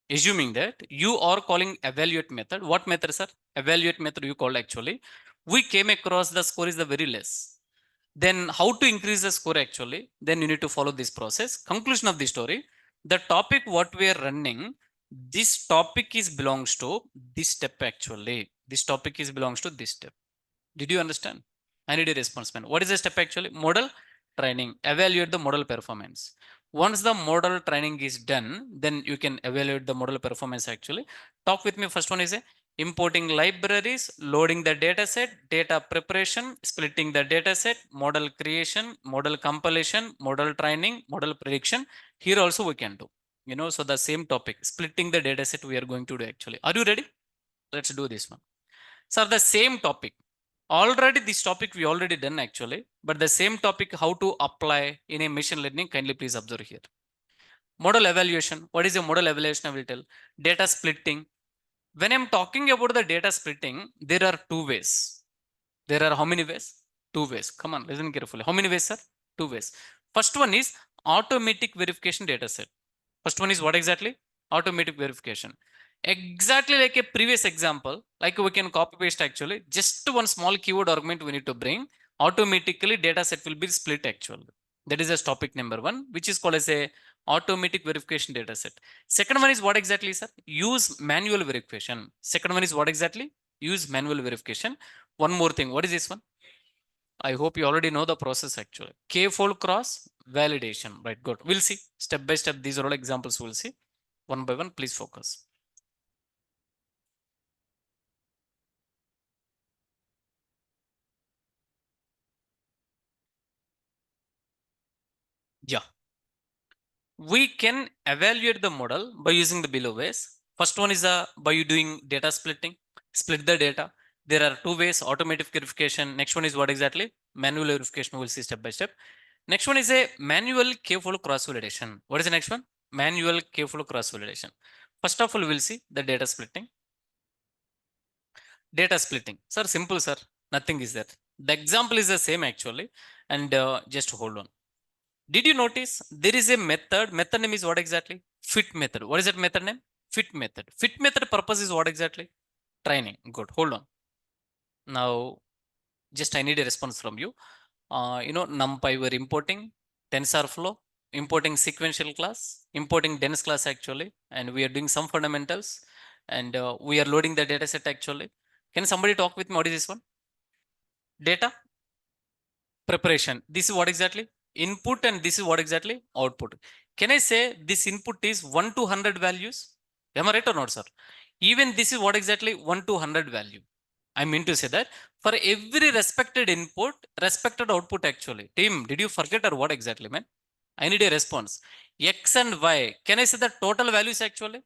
Assuming that you are calling evaluate method. What method, sir? Evaluate method you called actually. We came across the score is the very less. Then how to increase the score actually? Then you need to follow this process. Conclusion of the story. The topic what we are running, this topic is belongs to this step actually. This topic is belongs to this step. Did you understand? I need a response man. What is the step actually? Model training. Evaluate the model performance. Once the model training is done, then you can evaluate the model performance actually. Talk with me. First one is a importing libraries, loading the data set, data preparation, splitting the data set, model creation, model compilation, model training, model prediction. Here also we can do. So the same topic, splitting the data set we are going to do actually. Are you ready? Let's do this one. So the same topic. Already this topic we already done actually, but the same topic how to apply in a machine learning, kindly please observe here. Model evaluation. What is a model evaluation? I will tell. Data splitting. When I'm talking about the data splitting, there are two ways. There are how many ways? Two ways. Come on, listen carefully. How many ways, sir? Two ways. First one is automatic verification data set. First one is what exactly? Automatic verification. Exactly like a previous example, like we can copy paste actually. Just one small keyword argument we need to bring. Automatically data set will be split actually. That is a topic number one, which is called as a automatic verification data set. Second one is what exactly, sir? Use manual verification. Second one is what exactly? Use manual verification. One more thing. What is this one? I hope you already know the process actually. K-fold cross validation. Right, good. We'll see step by step. These are all examples we'll see one by one. Please focus. Yeah. We can evaluate the model by using the below ways. First one is by doing data splitting. Split the data. There are two ways, automatic verification. Next one is what exactly? Manual verification. We'll see step by step. Next one is a manual K-fold cross validation. What is the next one? Manual K-fold cross validation. First of all, we'll see the data splitting. Data splitting. Sir, simple, sir. Nothing is there. The example is the same actually. And just hold on. Did you notice there is a method? Method name is what exactly? Fit method. What is that method name? Fit method. Fit method purpose is what exactly? Training. Good. Hold on. Now, just I need a response from you. NumPy we're importing. TensorFlow, importing sequential class, importing dense class actually, and we are doing some fundamentals, and we are loading the data set actually. Can somebody talk with me? What is this one? Data preparation. This is what exactly? Input, and this is what exactly? Output. Can I say this input is 1 to 100 values? Am I right or not, sir? Even this is what exactly? 1 to 100 value. I mean to say that for every respected input, respected output actually. Team, did you forget or what exactly, man? I need a response. X and Y. Can I say the total values actually?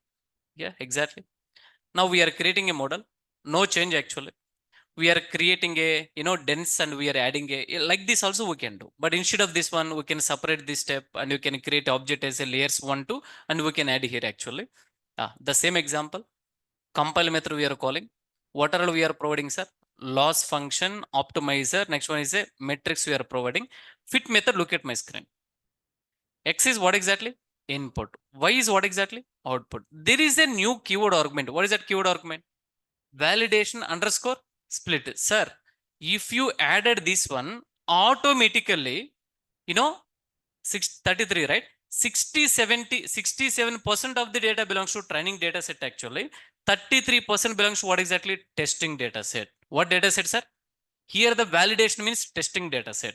Yeah, exactly. Now we are creating a model. No change actually. We are creating a dense, and we are adding a like this also we can do. But instead of this one, we can separate this step, and you can create object as a layers 1, 2, and we can add here actually. The same example. Compile method we are calling. What are we are providing, sir? Loss function, optimizer. Next one is a matrix we are providing. Fit method, look at my screen. X is what exactly? Input. Y is what exactly? Output. There is a new keyword argument. What is that keyword argument? Validation underscore split. Sir, if you added this one, automatically, you know, 633, right? 60, 70, 67% of the data belongs to training data set actually. 33% belongs to what exactly? Testing data set. What data set, sir? Here the validation means testing data set.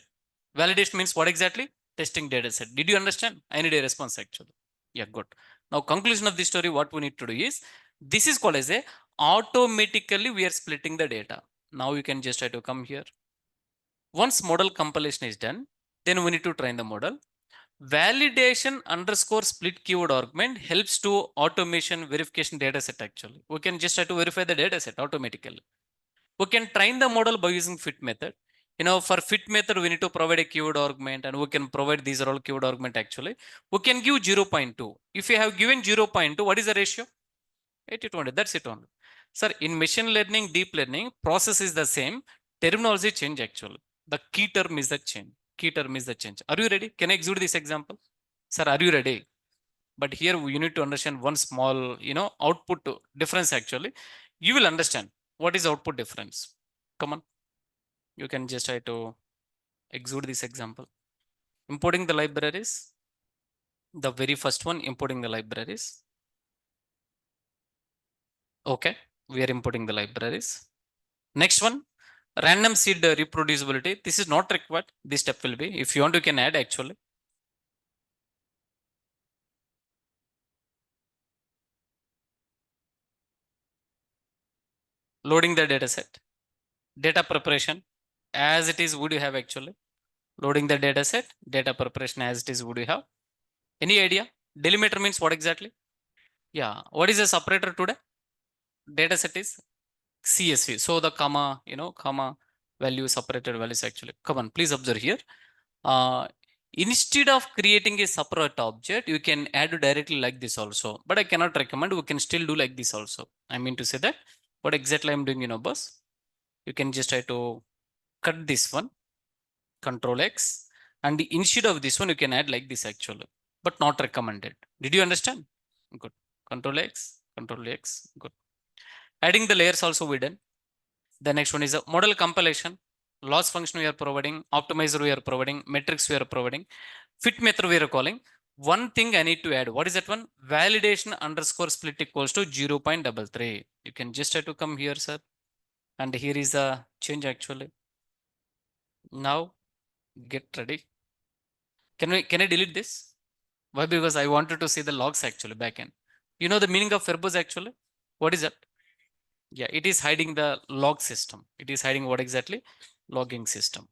Validation means what exactly? Testing data set. Did you understand? I need a response actually. Yeah, good. Now conclusion of this story, what we need to do is, this is called as a automatically we are splitting the data. Now you can just try to come here. Once model compilation is done, then we need to train the model. Validation underscore split keyword argument helps to automation verification data set actually. We can just try to verify the data set automatically. We can train the model by using fit method. For fit method, we need to provide a keyword argument, and we can provide these are all keyword argument actually. We can give 0.2. If you have given 0.2, what is the ratio? 80 20. That's it only. Sir, in machine learning, deep learning, process is the same. Terminology change actually. The key term is the change. Key term is the change. Are you ready? Can I execute this example? Sir, are you ready? But here you need to understand one small, output difference actually. You will understand what is output difference. Come on. You can just try to execute this example. Importing the libraries. The very first one, importing the libraries. Okay. We are importing the libraries. Next one, random seed reproducibility. This is not required. This step will be. If you want, you can add actually. Loading the data set. Data preparation. As it is, would you have actually? Loading the data set. Data preparation as it is, would you have? Any idea? Delimiter means what exactly? Yeah. What is the separator today? Data set is CSV. So the comma, comma value separated values actually. Come on, please observe here. Uh, Instead of creating a separate object, you can add directly like this also. But I cannot recommend. We can still do like this also. I mean to say that what exactly I'm doing, boss. You can just try to cut this one, Control X, and instead of this one, you can add like this actually, but not recommended. Did you understand? Good. Control X, Control X. Good. Adding the layers also we done. The next one is a model compilation. Loss function we are providing, optimizer we are providing, metrics we are providing, fit method we are calling. One thing I need to add. What is that one? Validation underscore split equals to 0.33. You can just try to come here, sir. And here is the change actually. Now get ready. Can I delete this? Why? Because I wanted to see the logs actually backend. You know the meaning of verbose actually? What is that? Yeah, it is hiding the log system. It is hiding what exactly? Logging system.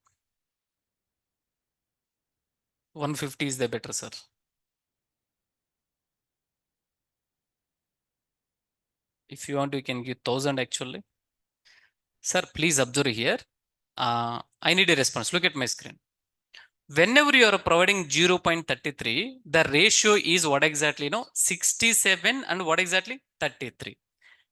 150 is the better, sir. If you want, you can give 1000 actually. Sir, please observe here. I need a response. Look at my screen. Whenever you are providing 0.33, the ratio is what exactly? 67 and what exactly? 33.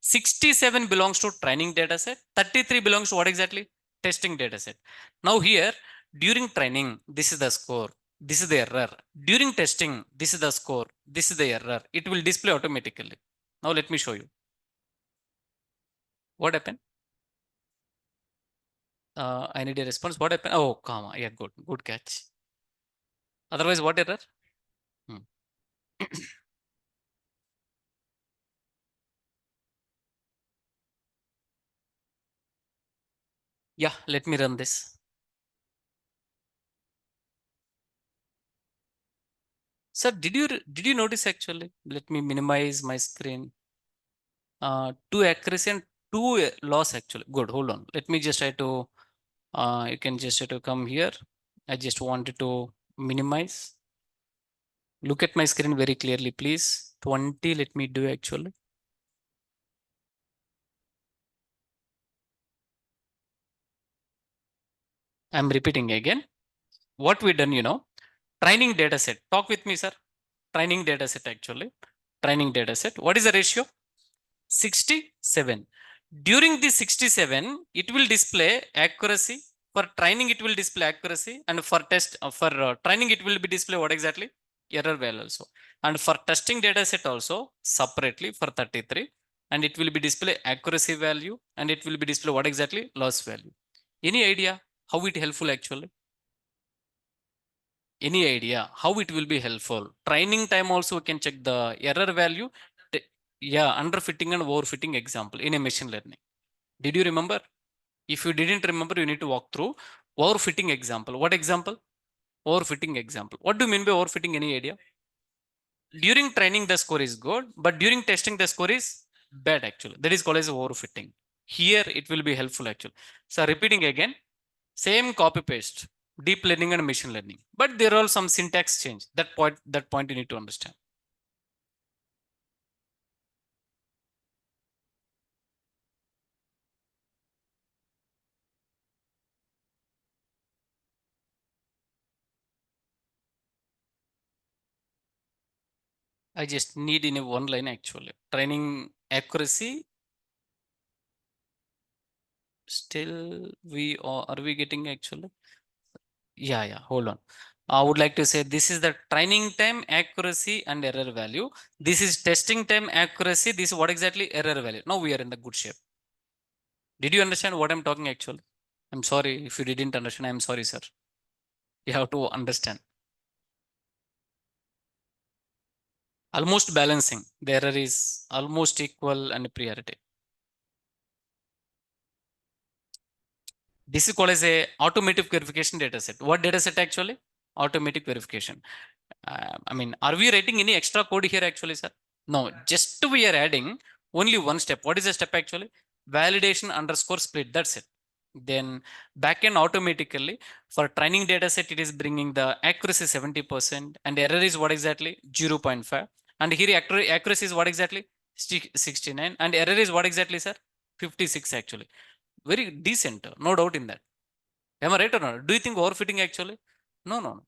67 belongs to training data set. 33 belongs to what exactly? Testing data set. Now here, during training, this is the score. This is the error. During testing, this is the score. This is the error. It will display automatically. Now let me show you. What happened? I need a response. What happened? Oh, comma. Yeah, good. Good catch. Otherwise, what error? Hmm. Yeah, let me run this. Sir, did you notice actually? Let me minimize my screen. Two accuracy and two loss actually. Good. Hold on. Let me just try to. You can just try to come here. I just wanted to minimize. Look at my screen very clearly, please. 20. Let me do actually. I'm repeating again. What we done, training data set. Talk with me, sir. Training data set actually. Training data set. What is the ratio? 67. During the 67, it will display accuracy. For training, it will display accuracy, and for test, for training, it will be display what exactly? Error value also. And for testing data set also separately for 33, and it will be display accuracy value, and it will be display what exactly? Loss value. Any idea how it helpful actually? Any idea how it will be helpful? Training time also we can check the error value. Yeah, underfitting and overfitting example in a machine learning. Did you remember? If you didn't remember, you need to walk through overfitting example. What example? Overfitting example. What do you mean by overfitting? Any idea? During training the score is good, but during testing the score is bad actually. That is called as overfitting. Here it will be helpful actually. So repeating again, same copy paste, deep learning and machine learning, but there are some syntax change. That point you need to understand. I just need in a one line actually. Training accuracy. Still, are we getting actually? Yeah, yeah. Hold on. I would like to say this is the training time accuracy and error value. This is testing time accuracy. This is what exactly error value. Now we are in the good shape. Did you understand what I'm talking actually? I'm sorry if you didn't understand. I'm sorry, sir. You have to understand. Almost balancing. The error is almost equal and priority. This is called as a automatic verification data set. What data set actually? Automatic verification. I mean, are we writing any extra code here actually, sir? No, just we are adding only one step. What is the step actually? Validation underscore split. That's it. Then backend automatically for training data set, it is bringing the accuracy 70% and error is what exactly? 0.5. And here accuracy is what exactly? 69 and error is what exactly, sir? 56 actually. Very decent, no doubt in that. Am I right or not? Do you think overfitting actually? No, no, no.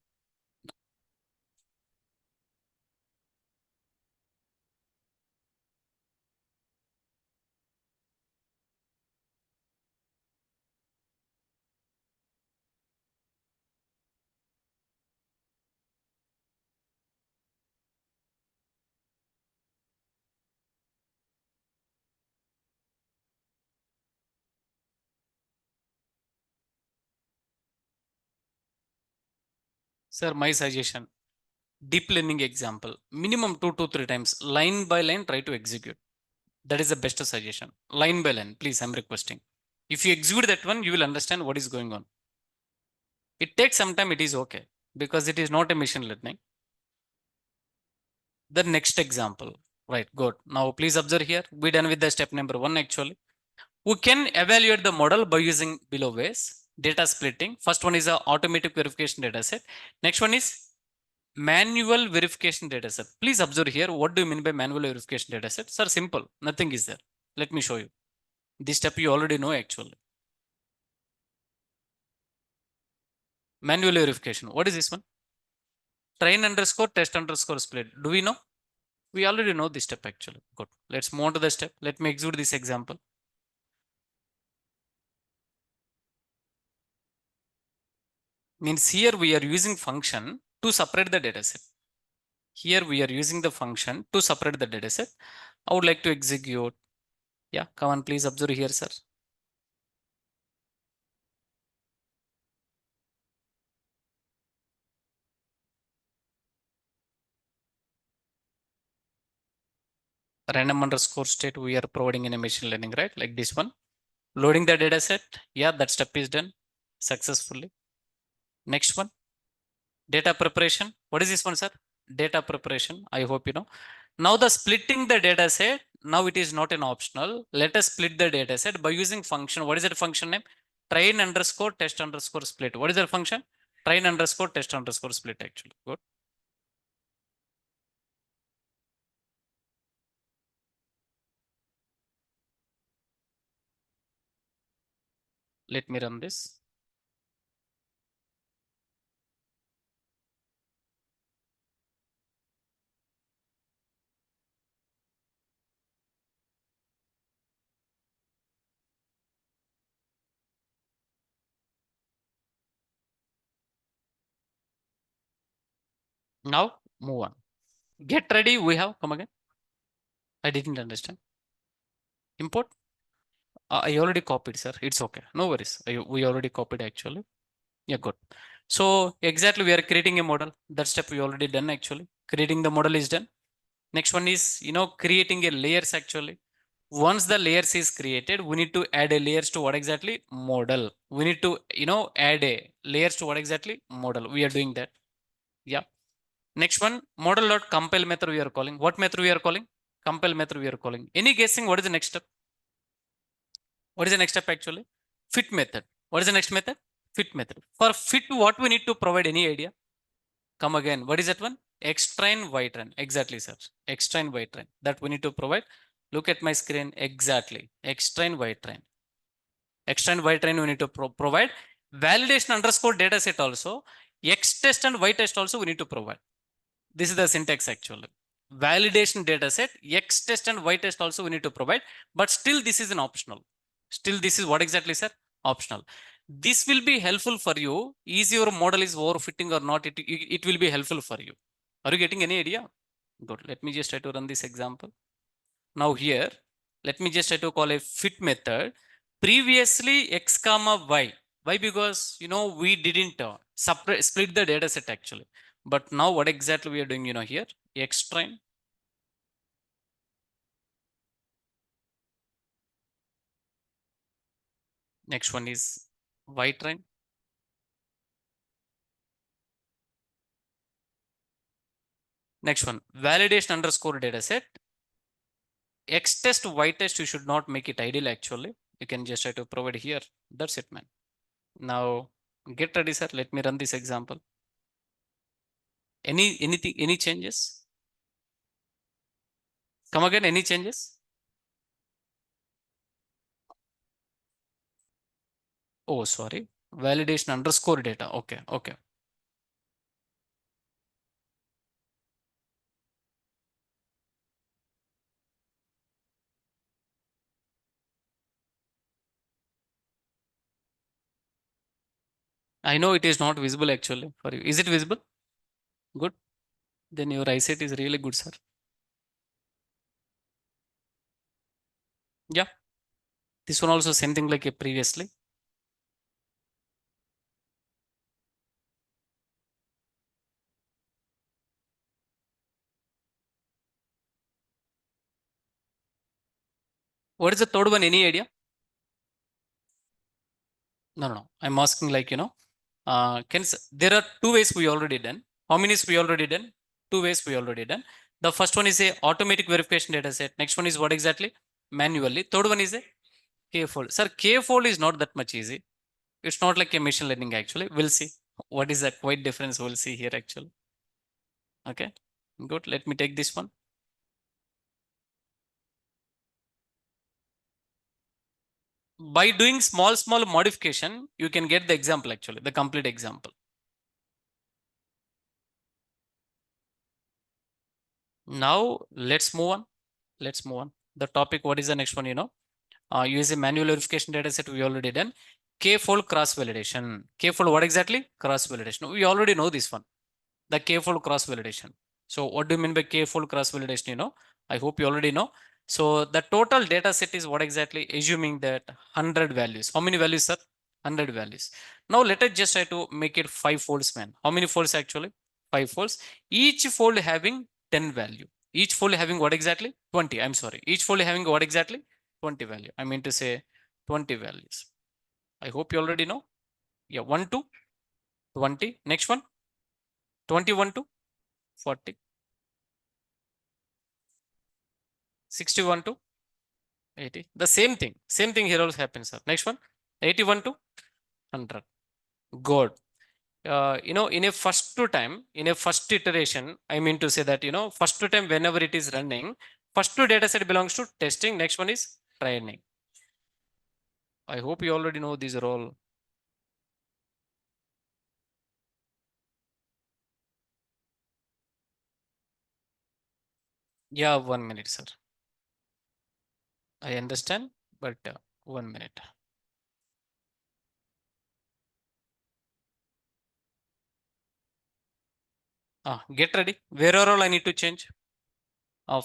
Sir, my suggestion, deep learning example, minimum 2 to 3 times, line by line, try to execute. That is the best suggestion. Line by line, please, I'm requesting. If you execute that one, you will understand what is going on. It takes some time, it is okay, because it is not a machine learning. The next example, right, good. Now, please observe here, we done with the step number 1 actually. We can evaluate the model by using below ways. Data splitting. First one is a automatic verification data set. Next one is manual verification data set. Please observe here. What do you mean by manual verification data set? Sir, simple. Nothing is there. Let me show you. This step you already know actually. Manual verification. What is this one? Train underscore test underscore split. Do we know? We already know this step actually. Good. Let's move on to the step. Let me execute this example. Means here we are using function to separate the data set. Here we are using the function to separate the data set. I would like to execute. Yeah, come on, please observe here, sir. random underscore state we are providing in a machine learning, right? Like this one. Loading the data set. Yeah, that step is done successfully. Next one, data preparation. What is this one, sir? Data preparation. I hope you know. Now the splitting the data set, now it is not an optional. Let us split the data set by using function. What is that function name? Train underscore test underscore split. What is that function? Train underscore test underscore split actually. Good. Let me run this. Now move on. Get ready. We have come again. I didn't understand. Import. I already copied, sir. It's okay. No worries. We already copied actually. Yeah, good. So exactly we are creating a model. That step we already done actually. Creating the model is done. Next one is, creating a layers actually. Once the layers is created, we need to add a layers to what exactly? Model. We need to, add a layers to what exactly? Model. We are doing that. Yeah. Next one, model dot compile method we are calling. What method we are calling? Compile method we are calling. Any guessing what is the next step? What is the next step actually? Fit method. What is the next method? Fit method. For fit, what we need to provide? Any idea? Come again. What is that one? Extrain white run. Exactly, sir. Extrain white run. That we need to provide. Look at my screen. Exactly. Extrain white run. Extrain white run we need to provide. Validation underscore data set also. X test and Y test also we need to provide. This is the syntax actually. Validation data set, X test and Y test also we need to provide, but still this is an optional. Still this is what exactly, sir? Optional. This will be helpful for you. Is your model is overfitting or not? It will be helpful for you. Are you getting any idea? Good. Let me just try to run this example. Now here, let me just try to call a fit method. Previously X comma Y. Why? Because, we didn't split the data set actually. But now what exactly we are doing, here, X train. Next one is Y train. Next one, validation underscore data set. X test, Y test, you should not make it ideal actually. You can just try to provide here. That's it, man. Now get ready, sir. Let me run this example. Any changes? Come again, any changes? Oh, sorry. Validation underscore data. Okay, okay. I know it is not visible actually for you. Is it visible? Good. Then your eyesight is really good, sir. Yeah. This one also same thing like a previously. What is the third one? Any idea? No, no, no. I'm asking like, there are two ways we already done. How many is we already done? Two ways we already done. The first one is a automatic verification data set. Next one is what exactly? Manually. Third one is a K-fold. Sir, K-fold is not that much easy. It's not like a machine learning actually. We'll see. What is that quite difference? We'll see here actually. Okay. Good. Let me take this one. By doing small modification, you can get the example actually, the complete example. Now let's move on. Let's move on. The topic, what is the next one? Use a manual verification data set we already done. K-fold cross validation. K-fold what exactly? Cross validation. We already know this one. The K-fold cross validation. So what do you mean by K-fold cross validation? I hope you already know. So the total data set is what exactly? Assuming that 100 values. How many values, sir? 100 values. Now let us just try to make it 5 folds, man. How many folds actually? 5 folds. Each fold having 10 value. Each fold having what exactly? 20. I'm sorry. Each fold having what exactly? 20 value. I mean to say 20 values. I hope you already know. Yeah, 1 to 20. Next one, 21 to 40. 61 to 80. The same thing. Same thing here also happens, sir. Next one, 81 to 100. Good. In a first to time, in a first iteration, I mean to say that, first to time, whenever it is running, first to data set belongs to testing. Next one is training. I hope you already know these are all. Yeah, 1 minute, sir. I understand, but 1 minute. Get ready. Where are all I need to change?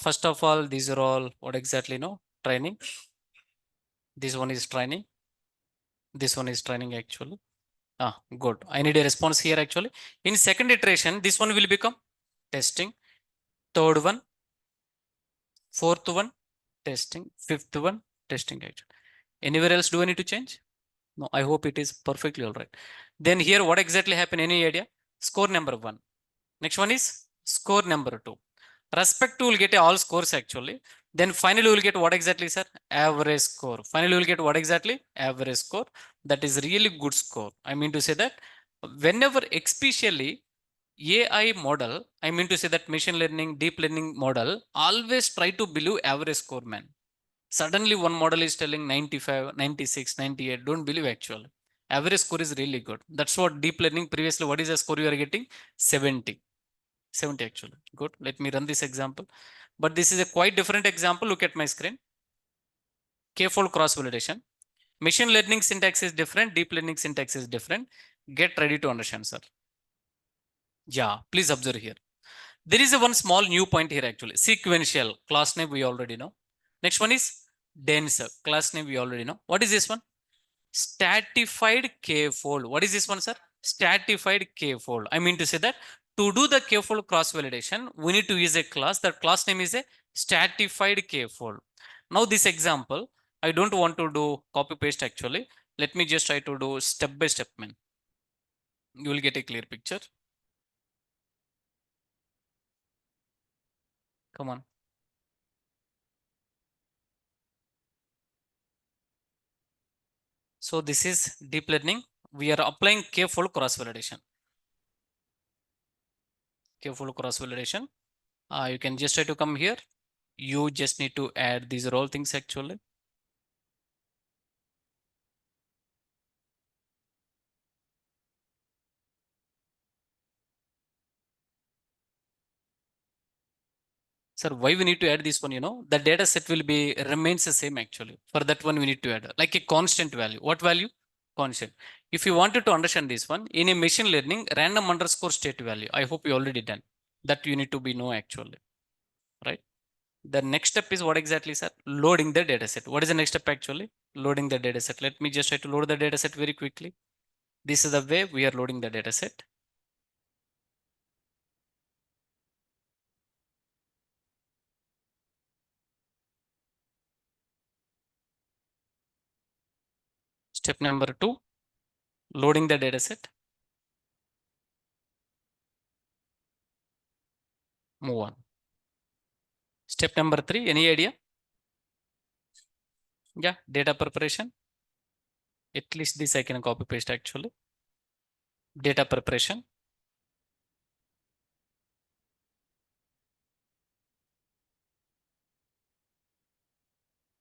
First of all, these are all what exactly no training. This one is training. This one is training actually. Good. I need a response here actually. In second iteration, this one will become testing. Third one, fourth one, testing. Fifth one, testing actually. Anywhere else do I need to change? No, I hope it is perfectly all right. Then here, what exactly happened? Any idea? Score number one. Next one is score number two. Respect to will get all scores actually. Then finally we will get what exactly, sir? Average score. Finally we will get what exactly? Average score. That is really good score. I mean to say that whenever especially AI model, I mean to say that machine learning, deep learning model always try to believe average score, man. Suddenly one model is telling 95, 96, 98. Don't believe actually. Average score is really good. That's what deep learning previously, what is the score you are getting? 70. 70 actually. Good. Let me run this example. But this is a quite different example. Look at my screen. K-fold cross validation. Machine learning syntax is different. Deep learning syntax is different. Get ready to understand, sir. Yeah, please observe here. There is a one small new point here actually. Sequential class name we already know. Next one is dense class name we already know. What is this one? Stratified k-fold. What is this one, sir? Stratified k-fold. I mean to say that to do the k-fold cross validation, we need to use a class. That class name is a stratified k-fold. Now this example, I don't want to do copy paste actually. Let me just try to do step by step, man. You will get a clear picture. Come on. So this is deep learning. We are applying k-fold cross validation. K-fold cross validation. You can just try to come here. You just need to add these are all things actually. Sir, why we need to add this one? The data set will be remains the same actually. For that one, we need to add like a constant value. What value? Constant. If you wanted to understand this one in a machine learning, random underscore state value. I hope you already done that. You need to be know actually, right? The next step is what exactly, sir? Loading the data set. What is the next step actually? Loading the data set. Let me just try to load the data set very quickly. This is the way we are loading the data set. Step number two, loading the data set. Move on. Step number three, any idea? Yeah, data preparation. At least this I can copy paste actually. Data preparation.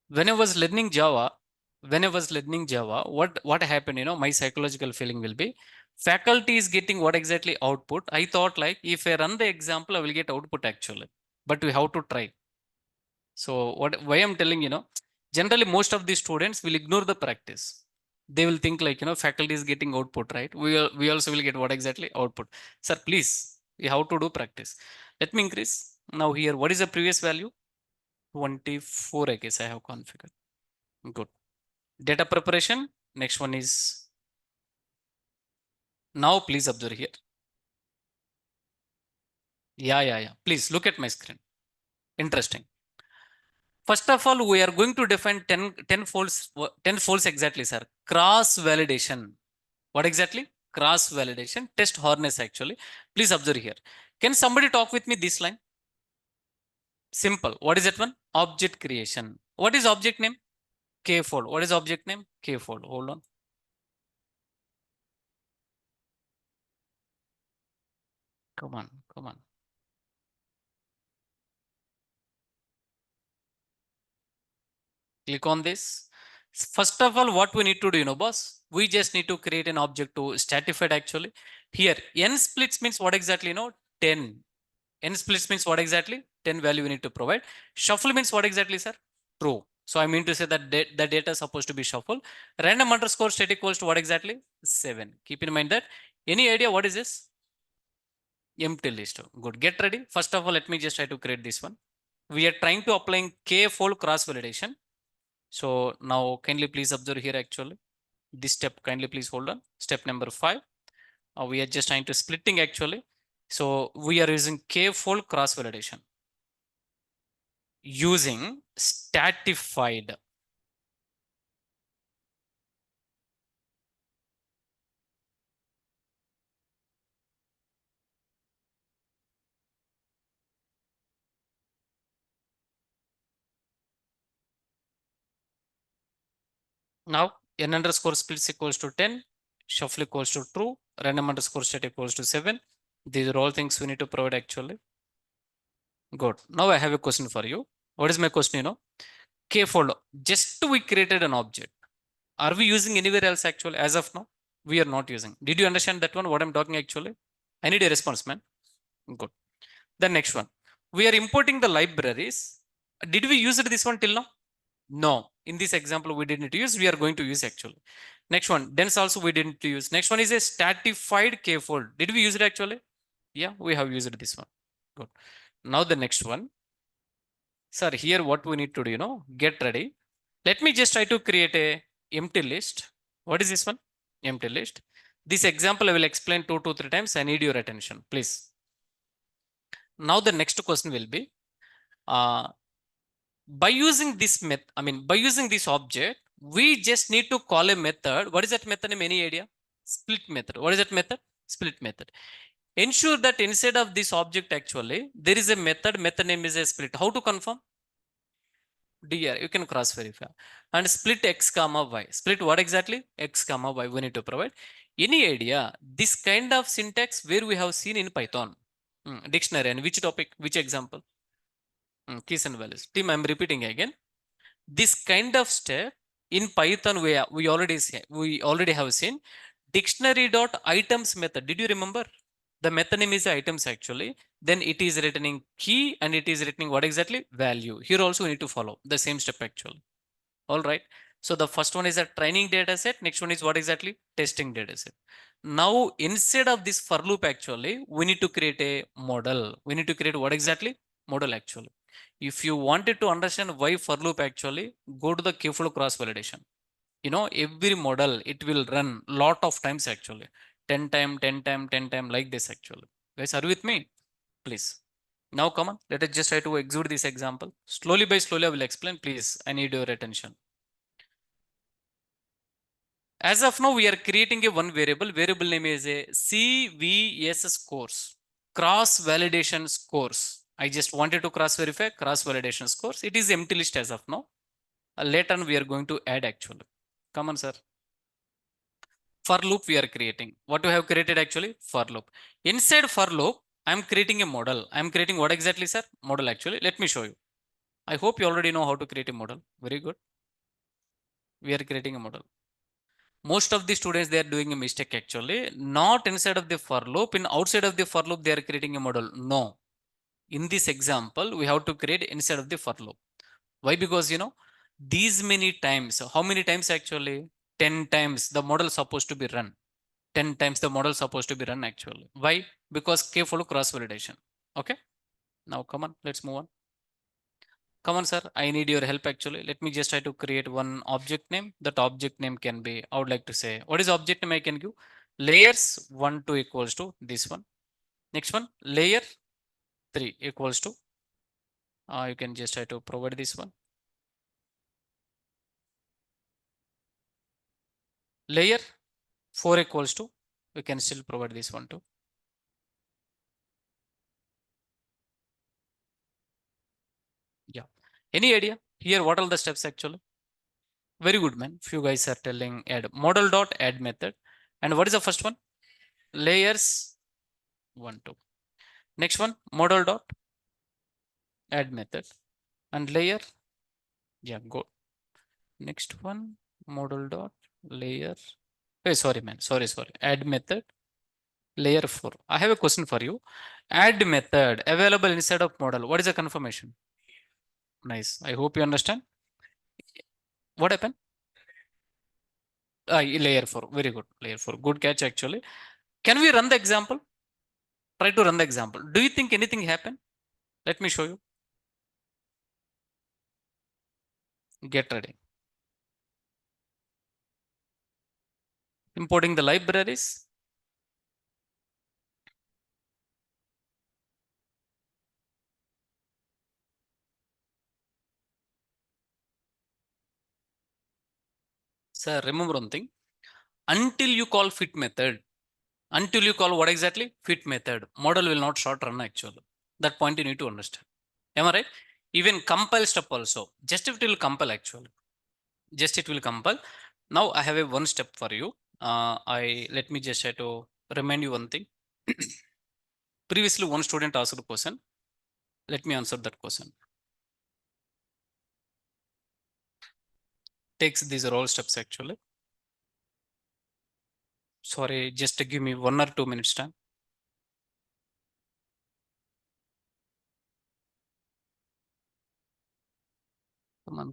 When I was learning Java, what happened, my psychological feeling will be faculty is getting what exactly output. I thought like if I run the example, I will get output actually, but we have to try. So why I'm telling, generally most of the students will ignore the practice. They will think like, faculty is getting output, right? We also will get what exactly output. Sir, please, we have to do practice. Let me increase. Now here, what is the previous value? 24, I guess I have configured. Good. Data preparation. Next one is now please observe here. Yeah. Please look at my screen. Interesting. First of all, we are going to define 10 folds, 10 folds exactly, sir. Cross validation. What exactly? Cross validation test harness actually. Please observe here. Can somebody talk with me this line? Simple. What is that one? Object creation. What is object name? K fold. What is object name? K fold. Hold on. Come on. Come on. Click on this. First of all, what we need to do, boss? We just need to create an object to stratified actually. Here, n splits means what exactly, 10. N splits means what exactly? 10 value we need to provide. Shuffle means what exactly, sir? True. So I mean to say that the data is supposed to be shuffled. Random underscore state equals to what exactly? 7. Keep in mind that. Any idea what is this? Empty list. Good. Get ready. First of all, let me just try to create this one. We are trying to applying k-fold cross validation. So now kindly please observe here actually. This step kindly please hold on. Step number 5. We are just trying to splitting actually. So we are using k-fold cross validation. Using stratified. Now n underscore splits equals to 10, shuffle equals to true, random underscore state equals to 7. These are all things we need to provide actually. Good. Now I have a question for you. What is my question? K fold. Just we created an object. Are we using anywhere else actually? As of now, we are not using. Did you understand that one? What I'm talking actually? I need a response, man. Good. The next one. We are importing the libraries. Did we use this one till now? No. In this example, we didn't use. We are going to use actually. Next one. Dense also we didn't use. Next one is a stratified K fold. Did we use it actually? Yeah, we have used this one. Good. Now the next one. Sir, here what we need to do, get ready. Let me just try to create a empty list. What is this one? Empty list. This example I will explain 2 to 3 times. I need your attention, please. Now the next question will be, by using this method, by using this object, we just need to call a method. What is that method name? Any idea? Split method. What is that method? Split method. Ensure that inside of this object actually, there is a method name is a split. How to confirm? DR, you can cross verify. And split x comma y. Split what exactly? X comma y we need to provide. Any idea? This kind of syntax where we have seen in Python. Dictionary and which topic, which example? Keys and values. Team, I'm repeating again. This kind of step in Python we already have seen dictionary dot items method. Did you remember? The method name is items actually. Then it is returning key and it is returning what exactly? Value. Here also we need to follow the same step actually. All right. So the first one is a training data set. Next one is what exactly? Testing data set. Now instead of this for loop actually, we need to create a model. We need to create what exactly? Model actually. If you wanted to understand why for loop actually, go to the Keyflow cross validation. Every model, it will run lot of times actually. 10 time, 10 time, 10 time like this actually. Guys, are you with me? Please. Now come on, let us just try to execute this example. Slowly by slowly I will explain. Please, I need your attention. As of now, we are creating a one variable. Variable name is a CVS scores. Cross validation scores. I just wanted to cross verify cross validation scores. It is empty list as of now. Later on, we are going to add actually. Come on, sir. For loop we are creating. What we have created actually? For loop. Inside for loop, I'm creating a model. I'm creating what exactly, sir? Model actually. Let me show you. I hope you already know how to create a model. Very good. We are creating a model. Most of the students, they are doing a mistake actually. Not inside of the for loop. In outside of the for loop, they are creating a model. No. In this example, we have to create inside of the for loop. Why? Because these many times. How many times actually? 10 times the model supposed to be run. 10 times the model supposed to be run actually. Why? Because K follow cross validation. Okay. Now come on, let's move on. Come on, sir. I need your help actually. Let me just try to create one object name. That object name can be, I would like to say, what is object name I can give? Layers 1, 2 equals to this one. Next one, layer 3 equals to You can just try to provide this one. Layer 4 equals to, we can still provide this one too. Yeah. Any idea here? What are the steps actually? Very good, man. Few guys are telling add model dot add method. And what is the first one? Layers 1, 2. Next one, model dot add method and layer. Yeah, go. Next one, model dot layer. Hey, sorry, man. Sorry. Add method layer 4. I have a question for you. Add method available inside of model. What is the confirmation? Nice. I hope you understand. What happened? Layer 4. Very good. Layer 4. Good catch actually. Can we run the example? Try to run the example. Do you think anything happened? Let me show you. Get ready. Importing the libraries. Sir, remember one thing. Until you call fit method, until you call what exactly? Fit method, model will not short run actually. That point you need to understand. Am I right? Even compile step also. Just it will compile actually. Just it will compile. Now I have a one step for you. Let me just try to remind you one thing. Previously, one student asked a question. Let me answer that question. Takes these are all steps actually. Sorry, just give me 1 or 2 minutes time.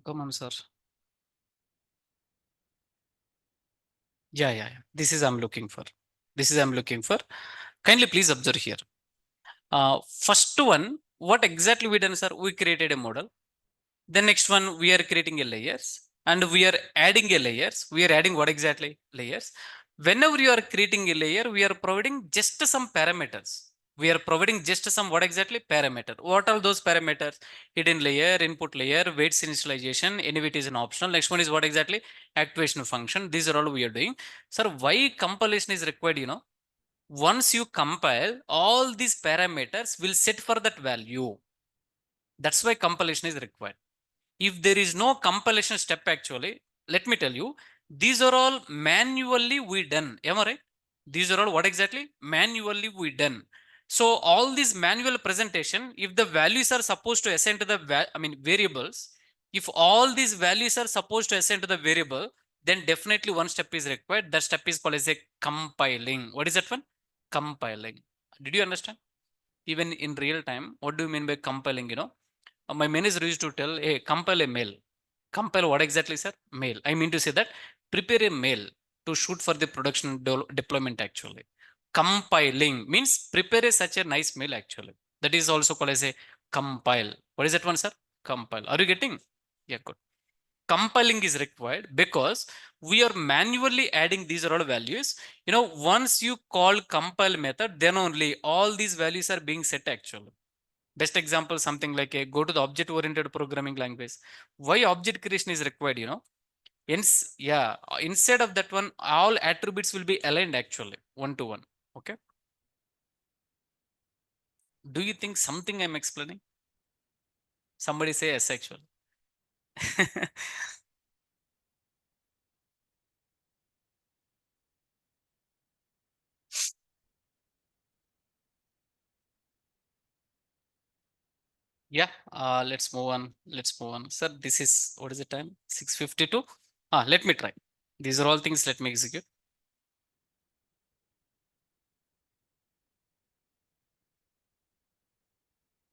Come on, sir. Yeah. This is I'm looking for. This is I'm looking for. Kindly please observe here. First one, what exactly we done, sir? We created a model. The next one, we are creating a layers and we are adding a layers. We are adding what exactly? Layers. Whenever you are creating a layer, we are providing just some parameters. We are providing just some what exactly? Parameter. What are those parameters? Hidden layer, input layer, weights initialization, anyway it is an optional. Next one is what exactly? Activation function. These are all we are doing. Sir, why compilation is required, once you compile, all these parameters will set for that value. That's why compilation is required. If there is no compilation step actually, let me tell you, these are all manually we done. Am I right? These are all what exactly? Manually we done. So all these manual presentation, if the values are supposed to assign to the, variables, if all these values are supposed to assign to the variable, then definitely one step is required. That step is called as a compiling. What is that one? Compiling. Did you understand? Even in real time, what do you mean by compiling? My manager used to tell, hey, compile a mail. Compile what exactly, sir? Mail. I mean to say that prepare a mail to shoot for the production deployment actually. Compiling means prepare such a nice mail actually. That is also called as a compile. What is that one, sir? Compile. Are you getting? Yeah, good. Compiling is required because we are manually adding these all values. Once you call compile method, then only all these values are being set actually. Best example, something like a go to the object oriented programming language. Why object creation is required? Yeah, instead of that one, all attributes will be aligned actually one to one. Okay. Do you think something I'm explaining? Somebody say yes actually. Yeah, let's move on. Let's move on. Sir, this is what is the time? 6:52. Let me try. These are all things. Let me execute.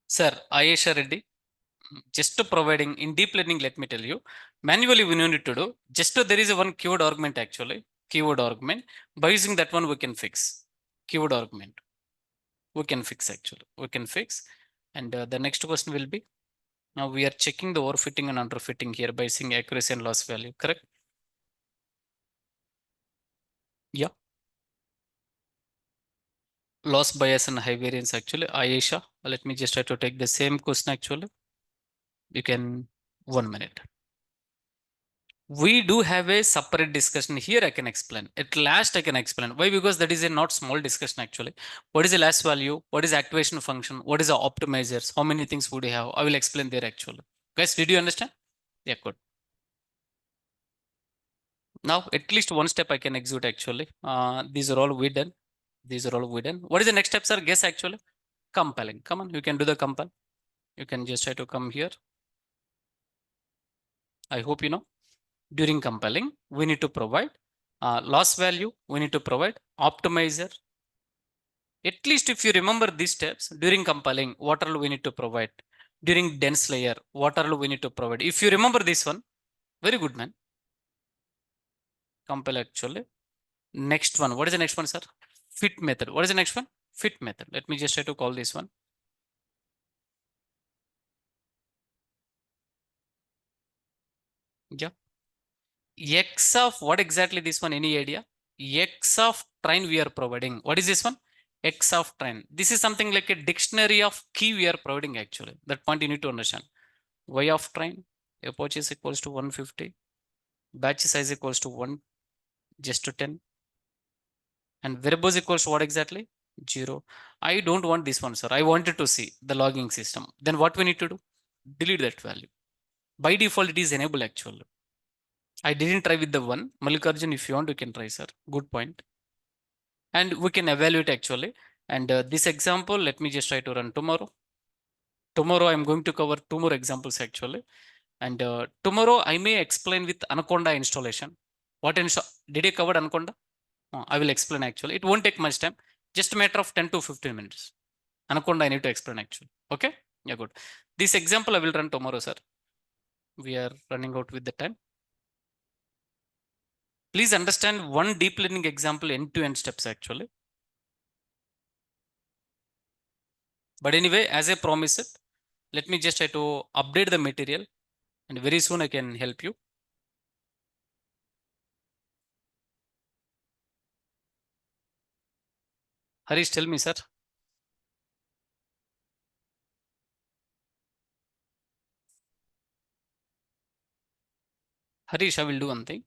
Sir, Ayesha Reddy, just to providing in deep learning, let me tell you, manually we no need to do. Just to, there is a one keyword augment actually. Keyword augment. By using that one, we can fix. Keyword augment. We can fix actually. We can fix. And the next question will be, now we are checking the overfitting and underfitting here by using accuracy and loss value, correct? Yeah. Loss bias and high variance actually. Ayesha, let me just try to take the same question actually. You can 1 minute. We do have a separate discussion here. I can explain at last. I can explain why, because that is a not small discussion actually. What is the last value? What is the activation function? What is the optimizers? How many things would you have? I will explain there actually. Guys, did you understand? Yeah, good. Now at least one step I can execute actually. These are all we done. These are all we done. What is the next step, sir? Guess actually. Compiling. Come on, you can do the compile. You can just try to come here. I hope you know. During compiling, we need to provide loss value. We need to provide optimizer. At least if you remember these steps during compiling, what all we need to provide. During dense layer, what all we need to provide. If you remember this one, very good man. Compile actually. Next one. What is the next one, sir? Fit method. What is the next one? Fit method. Let me just try to call this one. Yeah. X of what exactly this one? Any idea? X of train we are providing. What is this one? X of train. This is something like a dictionary of key we are providing actually. That point you need to understand. Y of train. Approach is equals to 150. Batch size equals to 1 just to 10. And variables equals to what exactly? 0. I don't want this one, sir. I wanted to see the logging system. Then what we need to do? Delete that value. By default, it is enabled actually. I didn't try with the one. Mallikarjun, if you want, you can try, sir. Good point. And we can evaluate actually. And this example, let me just try to run tomorrow. Tomorrow, I'm going to cover 2 more examples actually. And tomorrow, I may explain with Anaconda installation. What did I cover Anaconda? I will explain actually. It won't take much time. Just a matter of 10 to 15 minutes. Anaconda, I need to explain actually. Okay? Yeah, good. This example I will run tomorrow, sir. We are running out with the time. Please understand one deep learning example end-to-end steps actually. But anyway, as I promised, let me just try to update the material and very soon I can help you. Harish, tell me, sir. Harish, I will do one thing.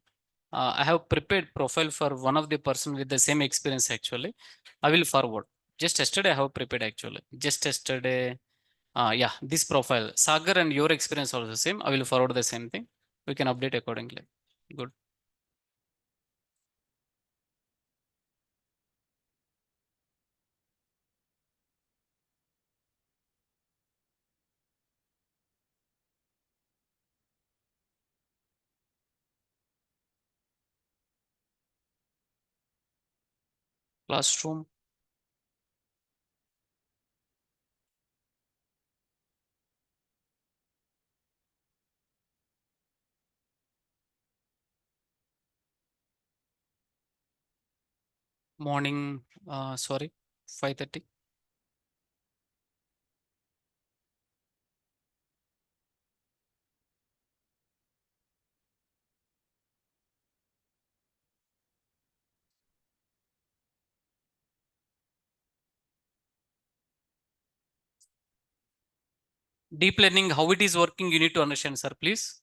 I have prepared profile for one of the person with the same experience actually. I will forward. Just yesterday I have prepared actually. Just yesterday. Yeah, this profile. Sagar and your experience also same. I will forward the same thing. We can update accordingly. Good. Classroom. Morning. Sorry. 5:30. Deep learning, how it is working, you need to understand, sir, please.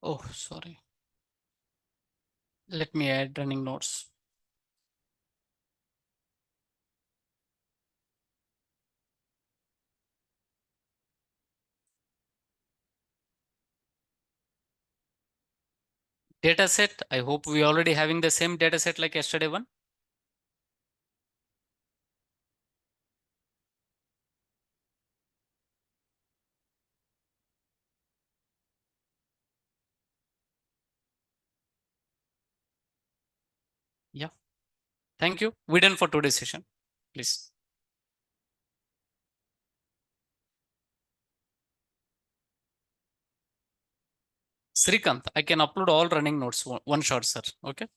Oh, sorry. Let me add running notes. Data set. I hope we already having the same data set like yesterday one. Yeah. Thank you. We're done for today's session. Please. Srikanth, I can upload all running notes one shot, sir. Okay.